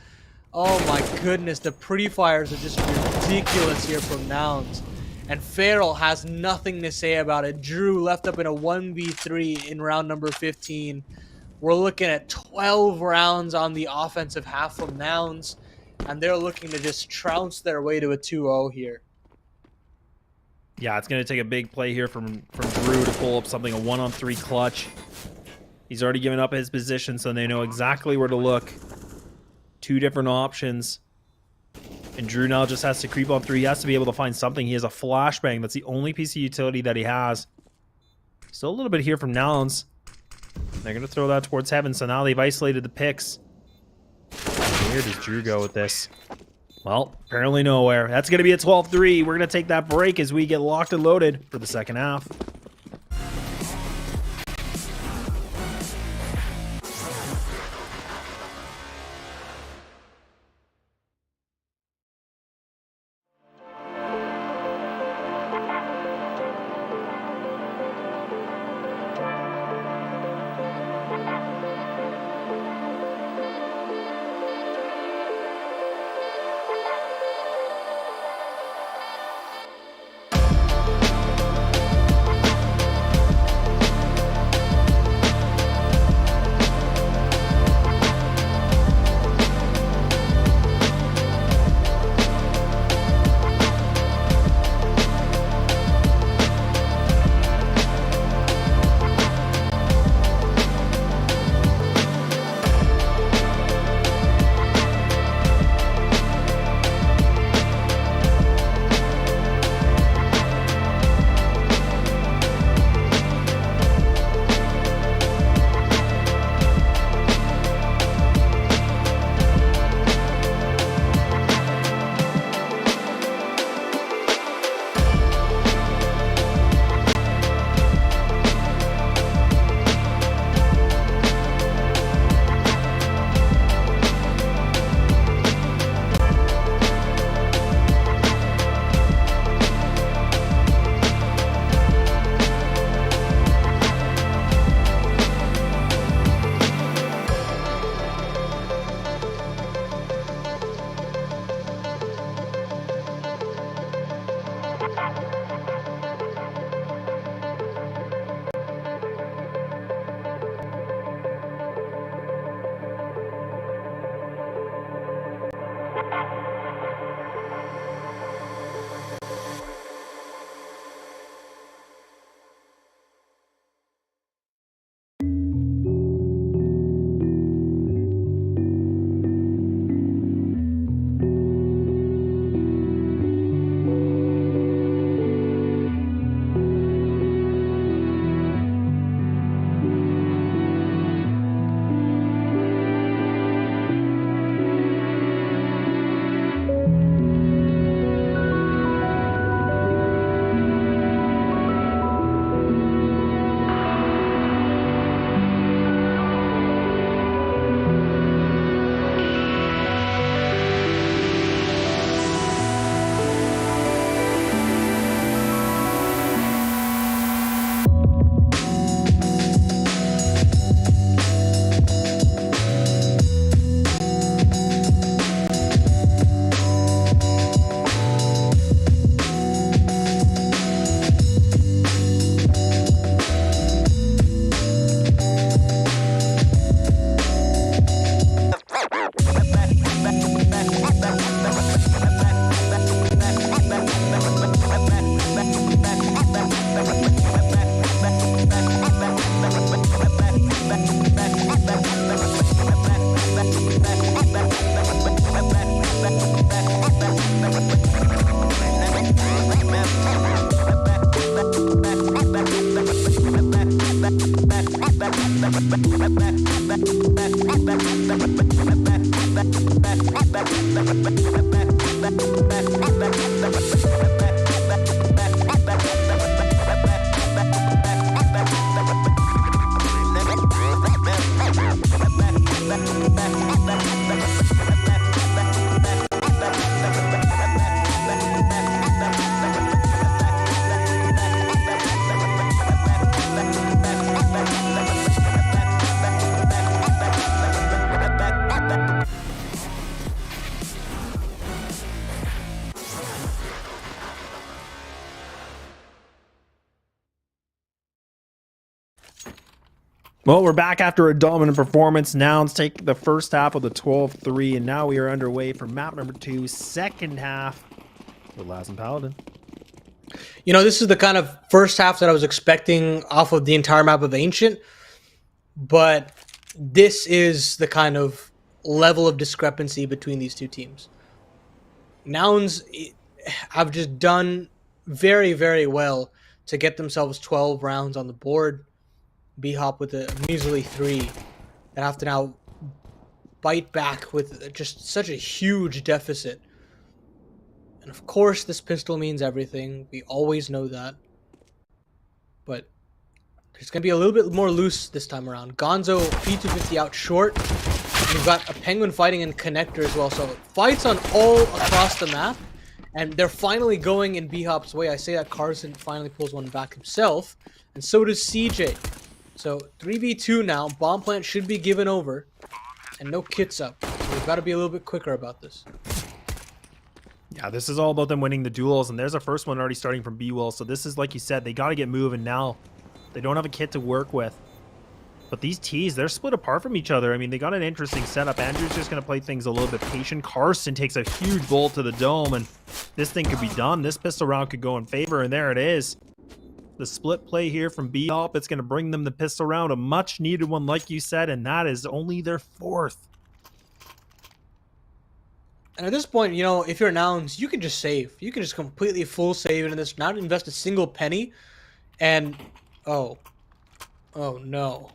Oh my goodness, the pre-fires are just ridiculous here from Nouns. And Feral has nothing to say about it. Drew left up in a 1v3 in round number 15. We're looking at 12 rounds on the offensive half from Nouns. And they're looking to just trounce their way to a 2-0 here. Yeah, it's going to take a big play here from Drew to pull up something, a 1-on-3 clutch. He's already given up his position, so they know exactly where to look. 2 different options. And Drew now just has to creep on 3. He has to be able to find something. He has a flashbang. That's the only piece of utility that he has. Still a little bit here from Nouns. They're going to throw that towards heaven, so now they've isolated the picks. Where does Drew go with this? Well, apparently nowhere. That's going to be a 12-3. We're going to take that break as we get locked and loaded for the second half. Well, we're back after a dominant performance. Nouns take the first half of the 12-3, and now we are underway for map number 2, second half with Laz and Paladin. You know, this is the kind of first half that I was expecting off of the entire map of Ancient, but this is the kind of level of discrepancy between these two teams. Nouns have just done very, very well to get themselves 12 rounds on the board. BHOP with a measly 3 that have to now bite back with just such a huge deficit. And of course, this pistol means everything. We always know that. But it's going to be a little bit more loose this time around. Gonzo P250 out short. And we've got a Penguin fighting in connector as well. So fights on all across the map. And they're finally going in BHOP's way. I say that Carson finally pulls one back himself. And so does CJ. So 3v2 now. Bomb plant should be given over. And no kits up. So we've got to be a little bit quicker about this. Yeah, this is all about them winning the duels. And there's a first one already starting from B-Will. So this is, like you said, they got to get moving now. They don't have a kit to work with. But these Ts, they're split apart from each other. I mean, they got an interesting setup. Andrew's just going to play things a little bit patient. Carson takes a huge bolt to the dome. And this thing could be done. This pistol round could go in favor. And there it is. The split play here from BHOP, it's going to bring them the pistol round, a much needed one, like you said, and that is only their 4th. And at this point, you know, if you're Nouns, you can just save. You can just completely full save into this, not invest a single penny, and oh no.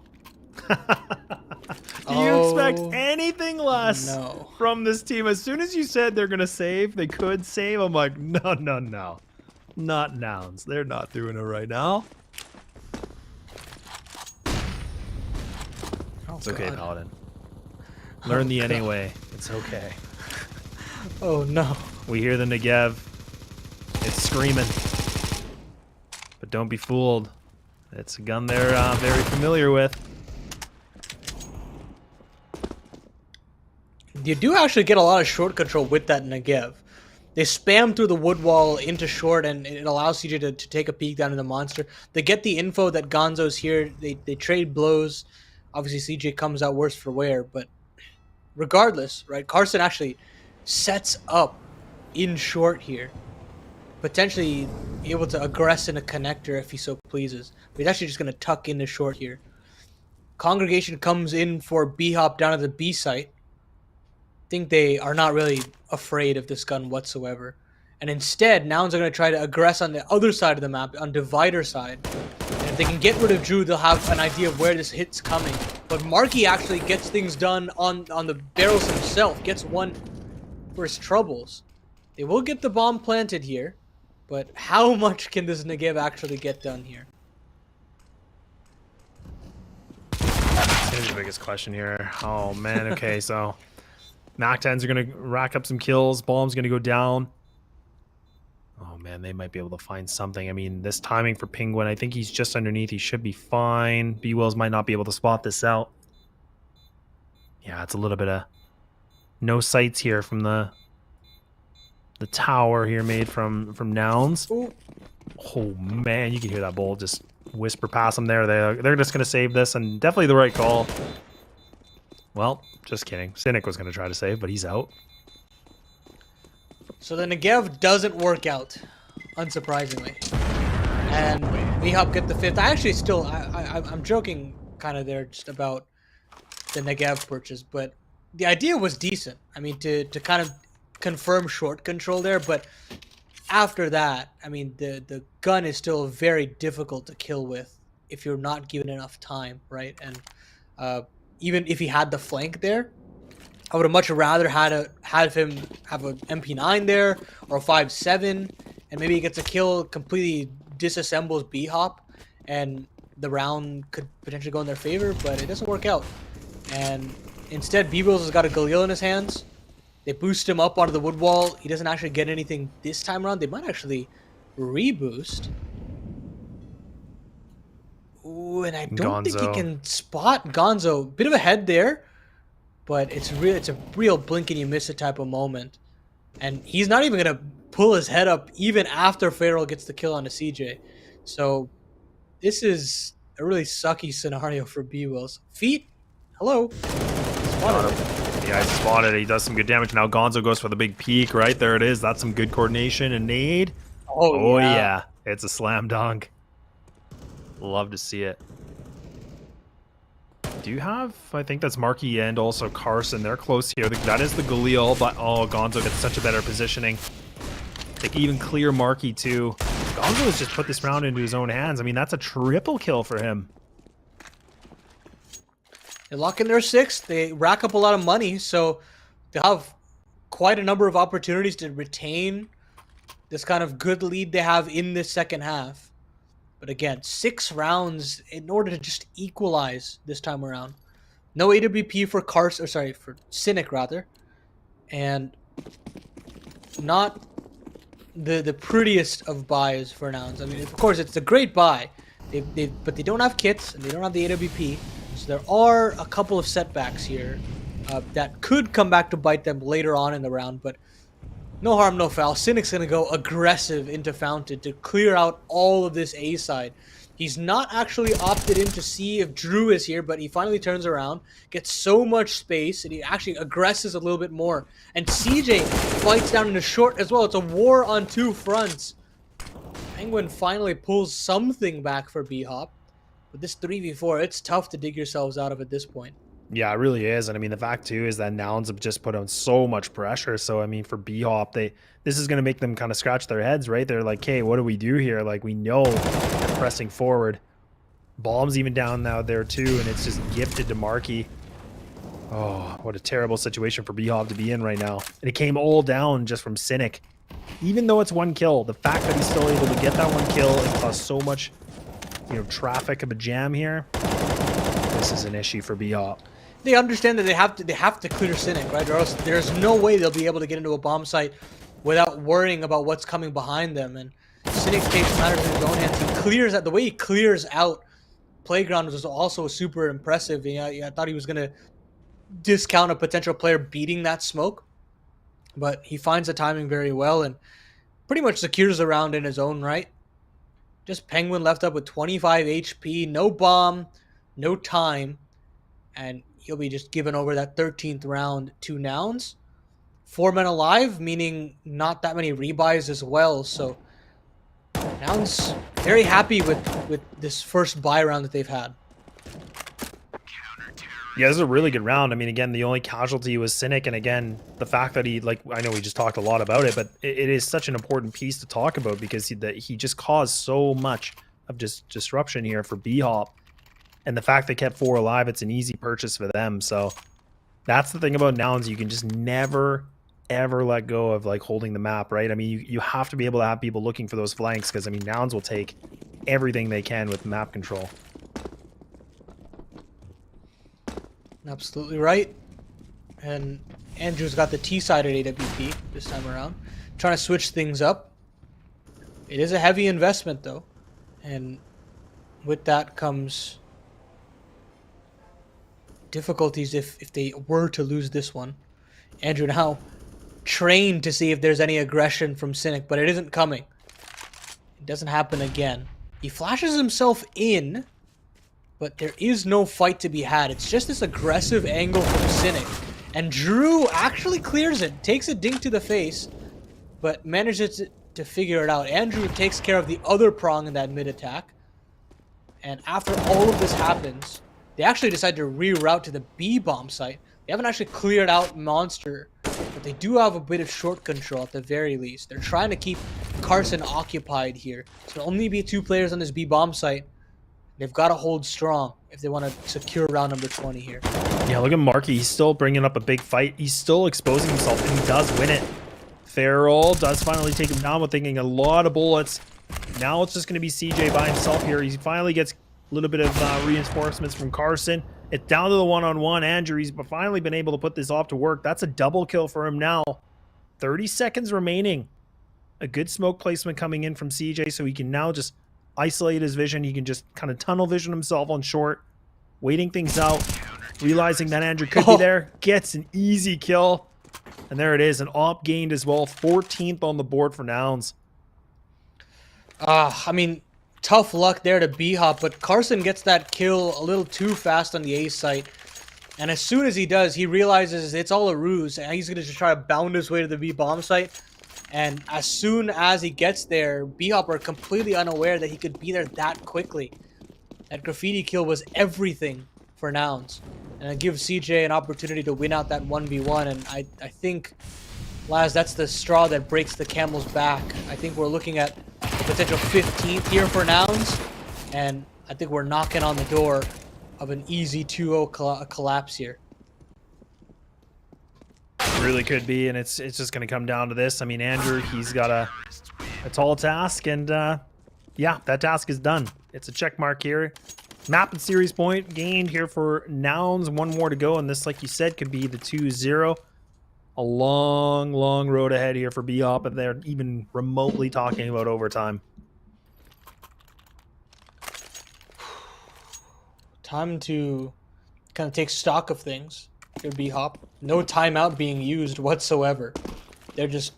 Do you expect anything less from this team? As soon as you said they're going to save, they could save, I'm like, no. Not Nouns. They're not doing it right now. Oh, it's okay, Paladin. Learn the NA way. It's okay. Oh, no. We hear the Negev. It's screaming. But don't be fooled. It's a gun they're very familiar with. You do actually get a lot of short control with that Negev. They spam through the wood wall into short, and it allows CJ to take a peek down in the monster. They get the info that Gonzo's here. They trade blows. Obviously, CJ comes out worse for wear, but regardless, right? Carson actually sets up in short here. Potentially able to aggress in a connector if he so pleases. But he's actually just going to tuck into short here. Congregation comes in for BHOP down at the B site. Think they are not really afraid of this gun whatsoever, and instead Nouns are going to try to aggress on the other side of the map, on divider side, and if they can get rid of Drew, they'll have an idea of where this hit's coming. But Marky actually gets things done on the barrels himself, gets one for his troubles. They will get the bomb planted here, but how much can this Negev actually get done here? Here's the biggest question here. Oh man, okay, so Mac-10s are going to rack up some kills. Bomb's going to go down. Oh, man, they might be able to find something. I mean, this timing for Penguin, I think he's just underneath. He should be fine. B-Wills might not be able to spot this out. Yeah, it's a little bit of no sights here from the tower here made from Nouns. Ooh. Oh, man, you can hear that bolt just whisper past them there. They're just going to save this, and definitely the right call. Well, just kidding. Cynic was going to try to save, but he's out. So the Negev doesn't work out, unsurprisingly. And BHOP get the 5th. I actually still, I'm joking kind of there just about the Negev purchase, but the idea was decent. I mean, to kind of confirm short control there, but after that, I mean, the gun is still very difficult to kill with if you're not given enough time, right? And even if he had the flank there, I would have much rather had him have an MP9 there or a 5-7, and maybe he gets a kill, completely disassembles BHOP, and the round could potentially go in their favor, but it doesn't work out. And instead, BBOs has got a Galil in his hands. They boost him up onto the wood wall. He doesn't actually get anything this time around. They might actually reboost. Ooh, and I don't think he can spot Gonzo. Bit of a head there, but it's a real blink and you miss it type of moment. And he's not even gonna pull his head up even after Feral gets the kill on a CJ. So this is a really sucky scenario for B-Wills. Feet, hello. Spotted him. Yeah, he spotted it. He does some good damage. Now Gonzo goes for the big peek. Right there it is. That's some good coordination and nade. Oh yeah. It's a slam dunk. Love to see it. Do you have, I think that's Marky and also Carson. They're close here. That is the Galil, but oh, Gonzo gets such a better positioning. They can even clear Marky too. Gonzo has just put this round into his own hands. I mean, that's a triple kill for him. They lock in their 6th. They rack up a lot of money, so they have quite a number of opportunities to retain this kind of good lead they have in this second half. But again, 6 rounds in order to just equalize this time around. No AWP for Carson, or sorry, for Cynic rather. And not the prettiest of buys for Nouns. I mean, of course, it's a great buy. But they don't have kits, and they don't have the AWP. So there are a couple of setbacks here that could come back to bite them later on in the round. But no harm, no foul. Cynic's going to go aggressive into Fountain to clear out all of this A side. He's not actually opted in to see if Drew is here, but he finally turns around, gets so much space, and he actually aggresses a little bit more. And CJ fights down in the short as well. It's a war on 2 fronts. Penguin finally pulls something back for BHOP. But this 3v4, it's tough to dig yourselves out of at this point. Yeah, it really is. And I mean, the fact too is that Nouns have just put on so much pressure. So I mean, for BHOP, this is going to make them kind of scratch their heads, right? They're like, hey, what do we do here? Like, we know they're pressing forward. Bomb's even down now there too, and it's just gifted to Marky. Oh, what a terrible situation for BHOP to be in right now. And it came all down just from Cynic. Even though it's 1 kill, the fact that he's still able to get that 1 kill and cause so much, traffic of a jam here, this is an issue for BHOP. They understand that they have to clear Cynic, right? Or else there's no way they'll be able to get into a bomb site without worrying about what's coming behind them. And Cynic takes matters in his own hands. He clears out the way he clears out Playground was also super impressive. I thought he was gonna discount a potential player beating that smoke, but he finds the timing very well and pretty much secures the round in his own right. Just Penguin left up with 25 HP, no bomb, no time, and he'll be just given over that 13th round to Nouns. 4 men alive, meaning not that many rebuys as well. So Nouns very happy with this first buy round that they've had. Yeah, this is a really good round. I mean, again, the only casualty was Cynic, and again, the fact that I know we just talked a lot about it, but it is such an important piece to talk about because he just caused so much of just disruption here for BHOP. And the fact they kept 4 alive, it's an easy purchase for them. So that's the thing about Nouns. You can just never, ever let go of holding the map, right? I mean, you have to be able to have people looking for those flanks because, I mean, Nouns will take everything they can with map control. Absolutely right. And Andrew's got the T-sided AWP this time around. Trying to switch things up. It is a heavy investment, though. And with that comes difficulties if they were to lose this one. Andrew now trained to see if there's any aggression from Cynic, but it isn't coming. It doesn't happen again. He flashes himself in, but there is no fight to be had. It's just this aggressive angle from Cynic. And Drew actually clears it, takes a dink to the face, but manages to figure it out. Andrew takes care of the other prong in that mid attack. And after all of this happens, they actually decide to reroute to the B bomb site. They haven't actually cleared out Monster, but they do have a bit of short control at the very least. They're trying to keep Carson occupied here. So there'll only be 2 players on this B bomb site. They've got to hold strong if they want to secure round number 20 here. Yeah, look at Markey. He's still bringing up a big fight. He's still exposing himself, and he does win it. Farrell does finally take him down with taking a lot of bullets. Now it's just going to be CJ by himself here. He finally gets a little bit of reinforcements from Carson. It's down to the one-on-one. Andrew, he's finally been able to put this off to work. That's a double kill for him now. 30 seconds remaining. A good smoke placement coming in from CJ, so he can now just isolate his vision. He can just kind of tunnel vision himself on short, waiting things out, realizing that Andrew could be there. Gets an easy kill. And there it is, an op gained as well. 14th on the board for Nouns. I mean, tough luck there to BHOP, but Carson gets that kill a little too fast on the A site. And as soon as he does, he realizes it's all a ruse, and he's going to just try to bound his way to the B bomb site. And as soon as he gets there, BHOP are completely unaware that he could be there that quickly. That graffiti kill was everything for Nouns. And it gives CJ an opportunity to win out that 1v1. And I think, Laz, that's the straw that breaks the camel's back. I think we're looking at a potential 15th here for Nouns. And I think we're knocking on the door of an easy 2-0 collapse here. Really could be, and it's just going to come down to this. I mean, Andrew, he's got a tall task, and yeah, that task is done. It's a check mark here. Map and series point gained here for Nouns. One more to go, and this, like you said, could be the 2-0. A long, long road ahead here for BHOP, and they're even remotely talking about overtime. Time to kind of take stock of things for BHOP. No timeout being used whatsoever. They're just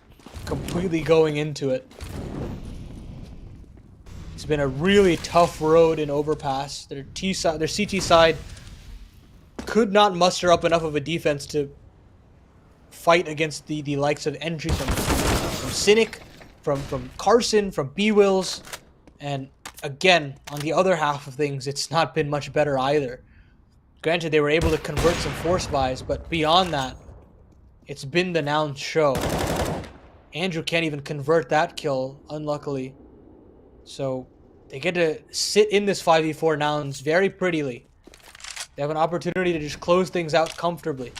completely going into it. It's been a really tough road in Overpass. Their CT side could not muster up enough of a defense to fight against the likes of entry from Cynic, from Carson, from B-Wills, and again, on the other half of things, it's not been much better either. Granted, they were able to convert some force buys, but beyond that, it's been the Nouns show. Andrew can't even convert that kill, unluckily. So they get to sit in this 5v4 Nouns very prettily. They have an opportunity to just close things out comfortably.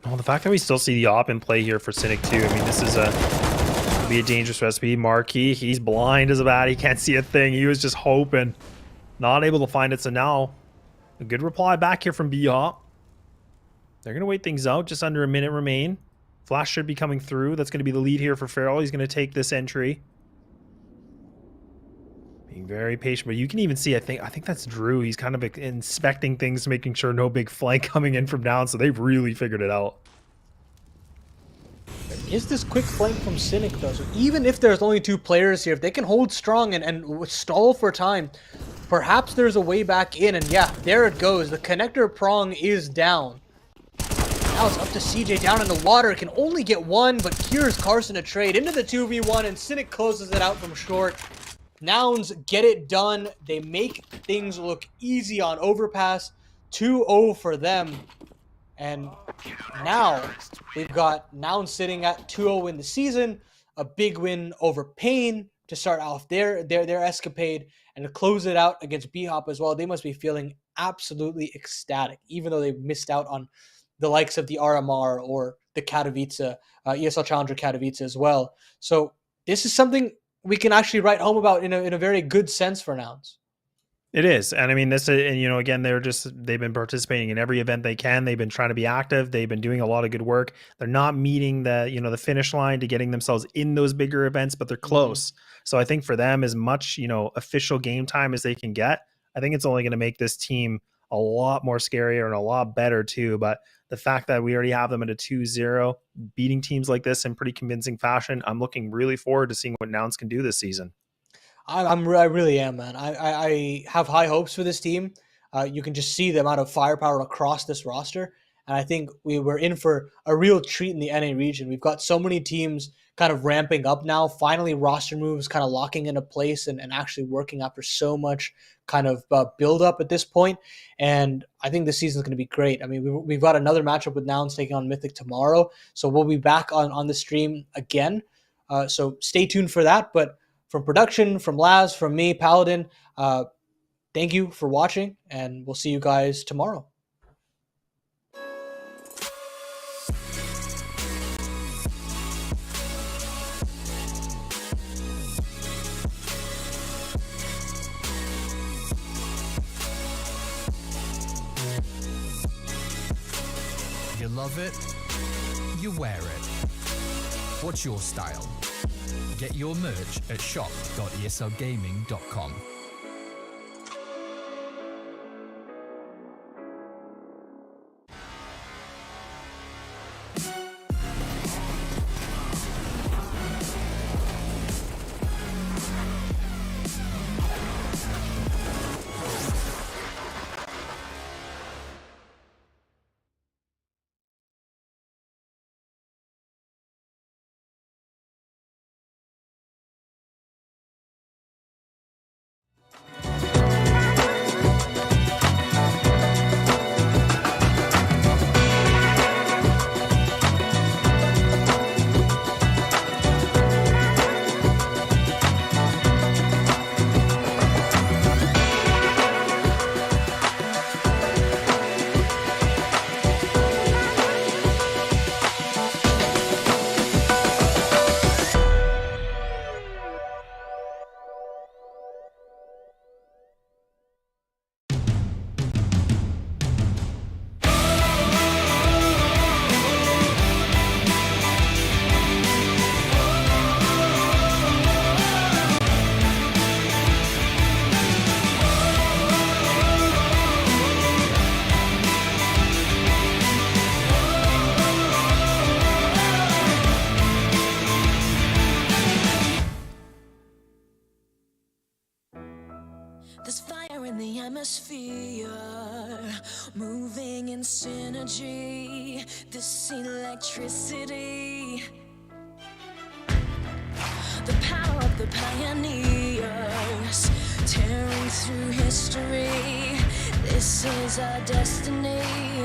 Well, the fact that we still see the op in play here for Cynic too. I mean, this is be a dangerous recipe. Marquis, he's blind as a bat. He can't see a thing. He was just hoping. Not able to find it. So now, a good reply back here from BHOP. They're going to wait things out. Just under a minute remain. Flash should be coming through. That's going to be the lead here for Farrell. He's going to take this entry. Being very patient. But you can even see, I think that's Drew. He's kind of inspecting things, making sure no big flank coming in from down. So they've really figured it out. Is this quick flank from Cynic though? So even if there's only 2 players here, if they can hold strong and stall for time, perhaps there's a way back in. And yeah, there it goes. The connector prong is down. Now it's up to CJ down in the water. It can only get one, but here's Carson to trade into the 2v1, and Cynic closes it out from short. Nouns get it done. They make things look easy on Overpass. 2-0 for them. And now we've got Nouns sitting at 2-0 in the season, a big win over Payne to start off their escapade, and to close it out against BHOP as well. They must be feeling absolutely ecstatic, even though they missed out on the likes of the RMR or the Katowice, ESL Challenger Katowice as well. So this is something we can actually write home about in a very good sense for Nouns. It is. And I mean, this, and you know, again, they've been participating in every event they can. They've been trying to be active. They've been doing a lot of good work. They're not meeting the finish line to getting themselves in those bigger events, but they're close. So I think for them, as much, official game time as they can get, I think it's only going to make this team a lot more scarier and a lot better too. But the fact that we already have them at a 2-0, beating teams like this in pretty convincing fashion, I'm looking really forward to seeing what Nouns can do this season. I really am, man. I have high hopes for this team. You can just see the amount of firepower across this roster. And I think we were in for a real treat in the NA region. We've got so many teams kind of ramping up now. Finally, roster moves kind of locking into place and actually working after so much kind of build up at this point. And I think this season is going to be great. I mean, we've got another matchup with Nouns taking on Mythic tomorrow. So we'll be back on the stream again. So stay tuned for that. But from production, from Laz, from me, Paladin, thank you for watching, and we'll see you guys tomorrow. You love it, you wear it. What's your style? Get your merch at shop.eslgaming.com. There's fire in the atmosphere, moving in synergy, this electricity. The power of the pioneers, tearing through history. This is our destiny.